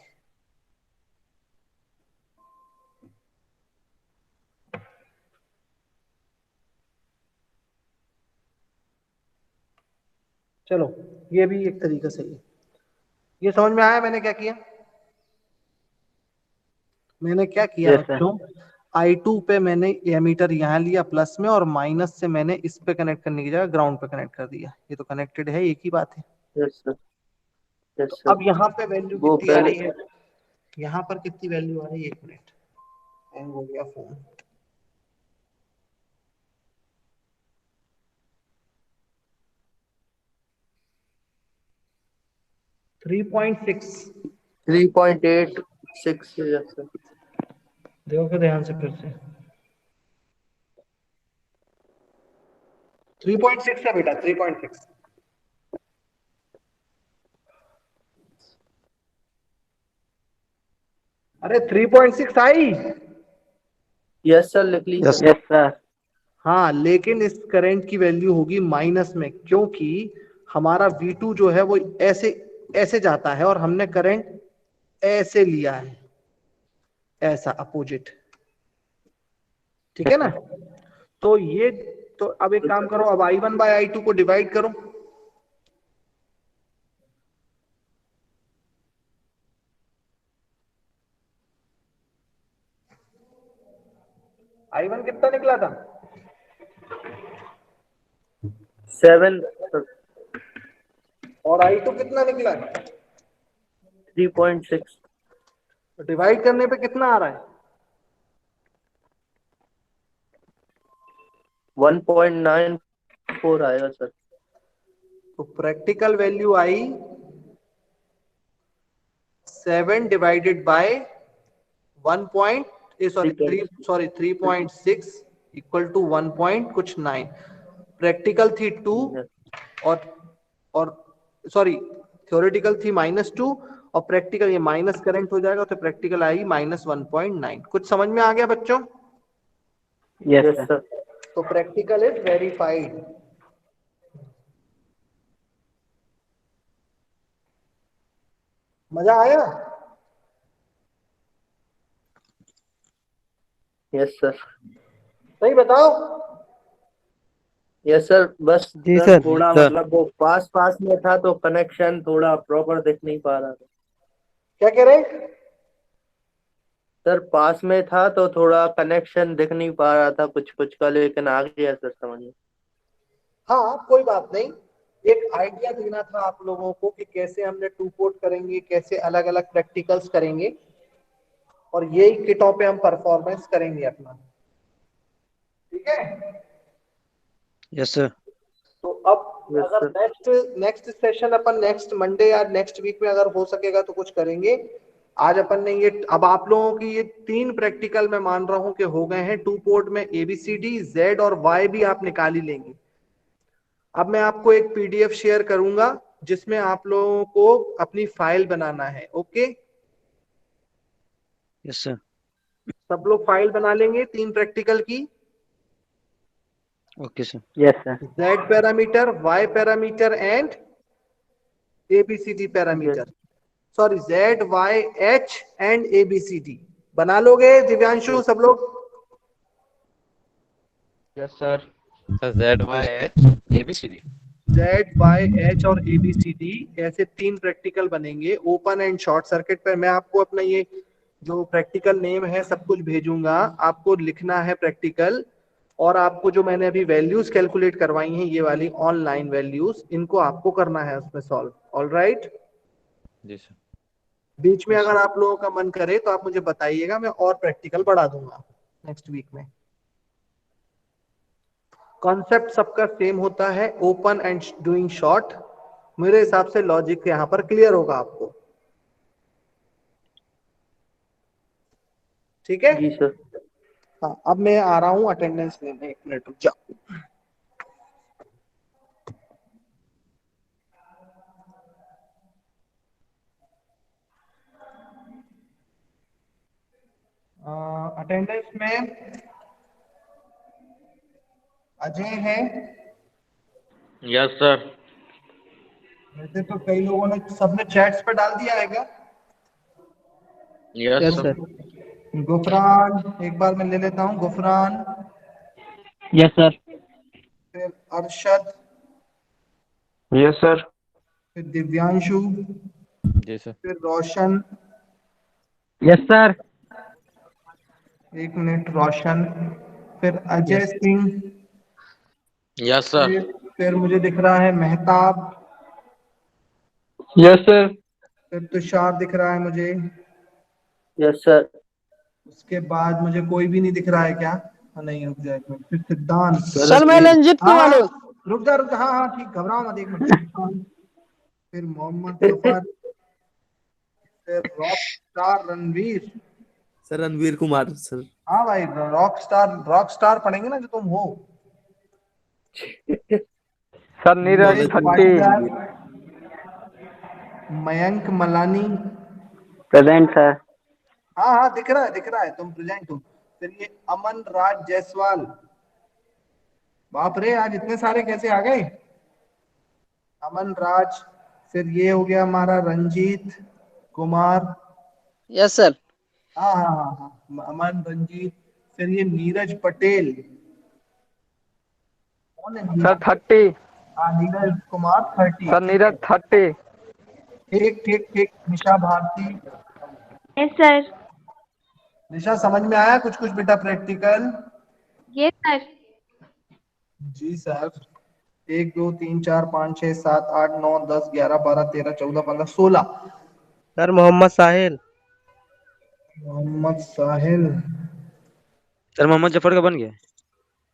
चलो, ये भी एक तरीका सही है। ये समझ में आया मैंने क्या किया? मैंने क्या किया Yes, sir. बच्चों, I2 पे मैंने एमीटर यहाँ लिया प्लस में, और माइनस से मैंने इस पे कनेक्ट करने की जगह ग्राउंड पे कनेक्ट कर दिया। ये तो कनेक्टेड है, एक ही बात है। Yes sir. यस तो सर। अब यहाँ पे वैल्यू वो कितनी आ रही है? यहाँ पर कितनी वैल्यू आ रही है, 1 मिनट, हैंग हो गया फोन। 3.6। 3.86 yes sir। देखो फिर ध्यान से फिर से 3.6 है बेटा, 3.6। अरे 3.6 आई। यस सर लिख ली यस सर। Yes sir. हाँ, लेकिन इस करंट की वैल्यू होगी माइनस में, क्योंकि हमारा V2 जो है वो ऐसे ऐसे जाता है और हमने करंट ऐसे लिया है, ऐसा अपोजिट। ठीक है ना? तो ये, तो अब एक काम करो, अब I1 बाय I2 को डिवाइड करो। I1 कितना निकला था? 7 और I2 कितना निकला है? 3.6। तो डिवाइड करने पे कितना आ रहा है? 1.94 आएगा सर। तो practical value I 7 divided by 3.6 equal to 1 point कुछ 9। प्रैक्टिकल थी 2 और सॉरी थ्योरेटिकल थी -2 और प्रैक्टिकल ये माइनस करंट हो जाएगा, तो प्रैक्टिकल आई -1.9। कुछ समझ में आ गया बच्चों? Yes yes sir. सर। तो प्रैक्टिकल इज वेरीफाइड। मजा आया? Yes sir. सही बताओ। Yes sir. बस जी सर सर। थोड़ा सर। मतलब वो पास पास में था तो कनेक्शन थोड़ा प्रॉपर दिख नहीं पा रहा था। क्या कह रहे हैं? सर पास में था तो थोड़ा कनेक्शन दिख नहीं पा रहा था कुछ कुछ का, लेकिन आ गया सर समझ में। हाँ, कोई बात नहीं। एक आइडिया देना था आप लोगों को कि कैसे हमने 2 पोर्ट करेंगे, कैसे अलग अलग प्रैक्टिकल्स करेंगे, और यही किटों पे हम परफॉर्मेंस करेंगे अपना। ठीक है? Yes sir. तो अब यस अगर सर। नेक्स्ट सेशन अपन नेक्स्ट मंडे या नेक्स्ट वीक में अगर हो सकेगा तो कुछ करेंगे। आज अपन ने ये, अब आप लोगों की ये 3 प्रैक्टिकल मैं मान रहा हूं कि हो गए हैं। 2 पोर्ट में ABCD Z और Y भी आप निकाल ही लेंगे। अब मैं आपको एक PDF शेयर करूंगा जिसमें आप लोगों को अपनी फाइल बनाना है। ओके? Yes sir. सब लोग फाइल बना लेंगे 3 प्रैक्टिकल की। Okay sir. Yes sir. Z parameter, Y parameter and ABCD parameter. Sorry, Z, Y, H and ABCD बना लोगे दिव्यांशु सब लोग? Yes sir. ABCD। Z, Y, H और ABCD ऐसे 3 प्रैक्टिकल बनेंगे ओपन एंड शॉर्ट सर्किट पर। मैं आपको अपना ये जो प्रैक्टिकल नेम है सब कुछ भेजूंगा, आपको लिखना है प्रैक्टिकल, और आपको जो मैंने अभी वैल्यूज कैलकुलेट करवाई हैं ये वाली ऑनलाइन वैल्यूज, इनको आपको करना है उसमें सॉल्व। All right? जी सर। बीच में अगर आप लोगों का मन करे तो आप मुझे बताइएगा, मैं और प्रैक्टिकल बढ़ा दूंगा नेक्स्ट वीक में। कॉन्सेप्ट सबका सेम होता है, ओपन एंड डूइंग शॉर्ट। मेरे हिसाब से लॉजिक यहां पर क्लियर होगा आपको। ठीक है? जी सर। हाँ, अब मैं आ रहा हूं अटेंडेंस लेने, 1 मिनट रुक जाओ। अटेंडेंस में अजय है। Yes sir. वैसे तो कई लोगों ने सबने चैट्स पे डाल दिया है क्या? Yes yes sir. Sir. Gufran, एक बार मैं ले लेता हूँ। Gufran, yes sir. फिर अरशद, यस सर। फिर दिव्यांशु, जी सर। फिर Roshan. Yes sir. 1 minute, Roshan, फिर अजय सिंह, यस सर। फिर मुझे दिख रहा है मेहताब, यस सर। फिर तुषार दिख रहा है मुझे, यस सर। उसके बाद मुझे कोई भी नहीं दिख रहा है क्या? हाँ, नहीं, रुक जाए एक मिनट। फिर सिद्धांत। सर मैं रंजीत कुमार हूँ। रुक जा। हाँ हाँ ठीक, घबराओ मत, एक मिनट। फिर मोहम्मद जफर, फिर rock star Ranveer. Sir Ranveer Kumar sir. हाँ भाई, रॉक स्टार पढ़ेंगे ना जो तुम हो। Sir Neeraj Neeraj 30। Patidar, Mayank Malani. Present sir. हाँ हाँ, दिख रहा है तुम प्रेजेंट हो। फिर ये अमन राज जायसवाल। बाप रे, आज इतने सारे कैसे आ गए? अमन राज। फिर ये हो गया हमारा रंजीत कुमार। Yes sir. हाँ हाँ हाँ हाँ, अमन रंजीत। फिर ये नीरज पटेल। कौन है सर 30। हाँ, नीरज कुमार 30। सर नीरज 30। ठीक ठीक ठीक। निशा भारती। Yes sir. निशा, समझ में आया कुछ कुछ बेटा प्रैक्टिकल? Yes sir. जी सर। 1 2 3 4 5 6 7 8 9 10 11 12 13 14 15 16। सर मोहम्मद साहिल। मोहम्मद साहिल। सर मोहम्मद जफर का बन गया।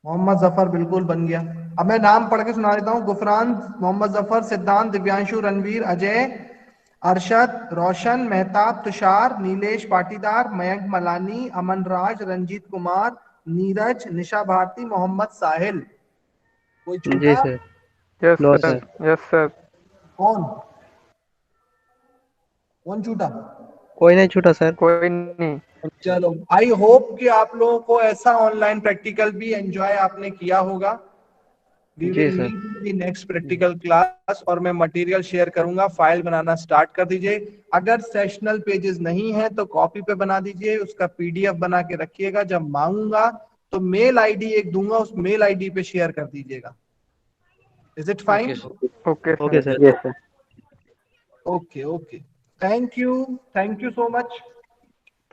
मोहम्मद जफर बिल्कुल बन गया। अब मैं नाम पढ़ के सुना देता हूँ। गुफरान, मोहम्मद जफर, सिद्धांत, दिव्यांशु, रणवीर, अजय, अरशद, रोशन, मेहताब, तुषार, नीलेश पाटीदार, मयंक मलानी, अमन राज, रंजीत कुमार, नीरज, निशा भारती, मोहम्मद साहिल। कोई जी छूटा? Sir. Yes no sir. Sir. Yes sir. कौन कौन छूटा? कोई नहीं छूटा सर। कोई नहीं। चलो, आई होप कि आप लोगों को ऐसा ऑनलाइन प्रैक्टिकल भी एंजॉय आपने किया होगा। वी जी will sir. Meet in next practical class. और मैं मटेरियल शेयर करूंगा, फाइल बनाना स्टार्ट कर दीजिए। अगर सेशनल पेजेस नहीं है तो कॉपी पे बना दीजिए, उसका पीडीएफ बना के रखिएगा। जब मांगूंगा तो मेल आईडी एक दूंगा, उस मेल आईडी पे शेयर कर दीजिएगा। Is it fine? Okay okay sir. Sir. Yes sir. Okay okay. Thank you so much.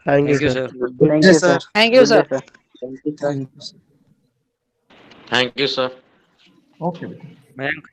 Thank you thank you sir. Sir. Thank you sir. Thank you good day sir. Sir. Thank you sir. Thank you sir. Okay बेटा। मयंक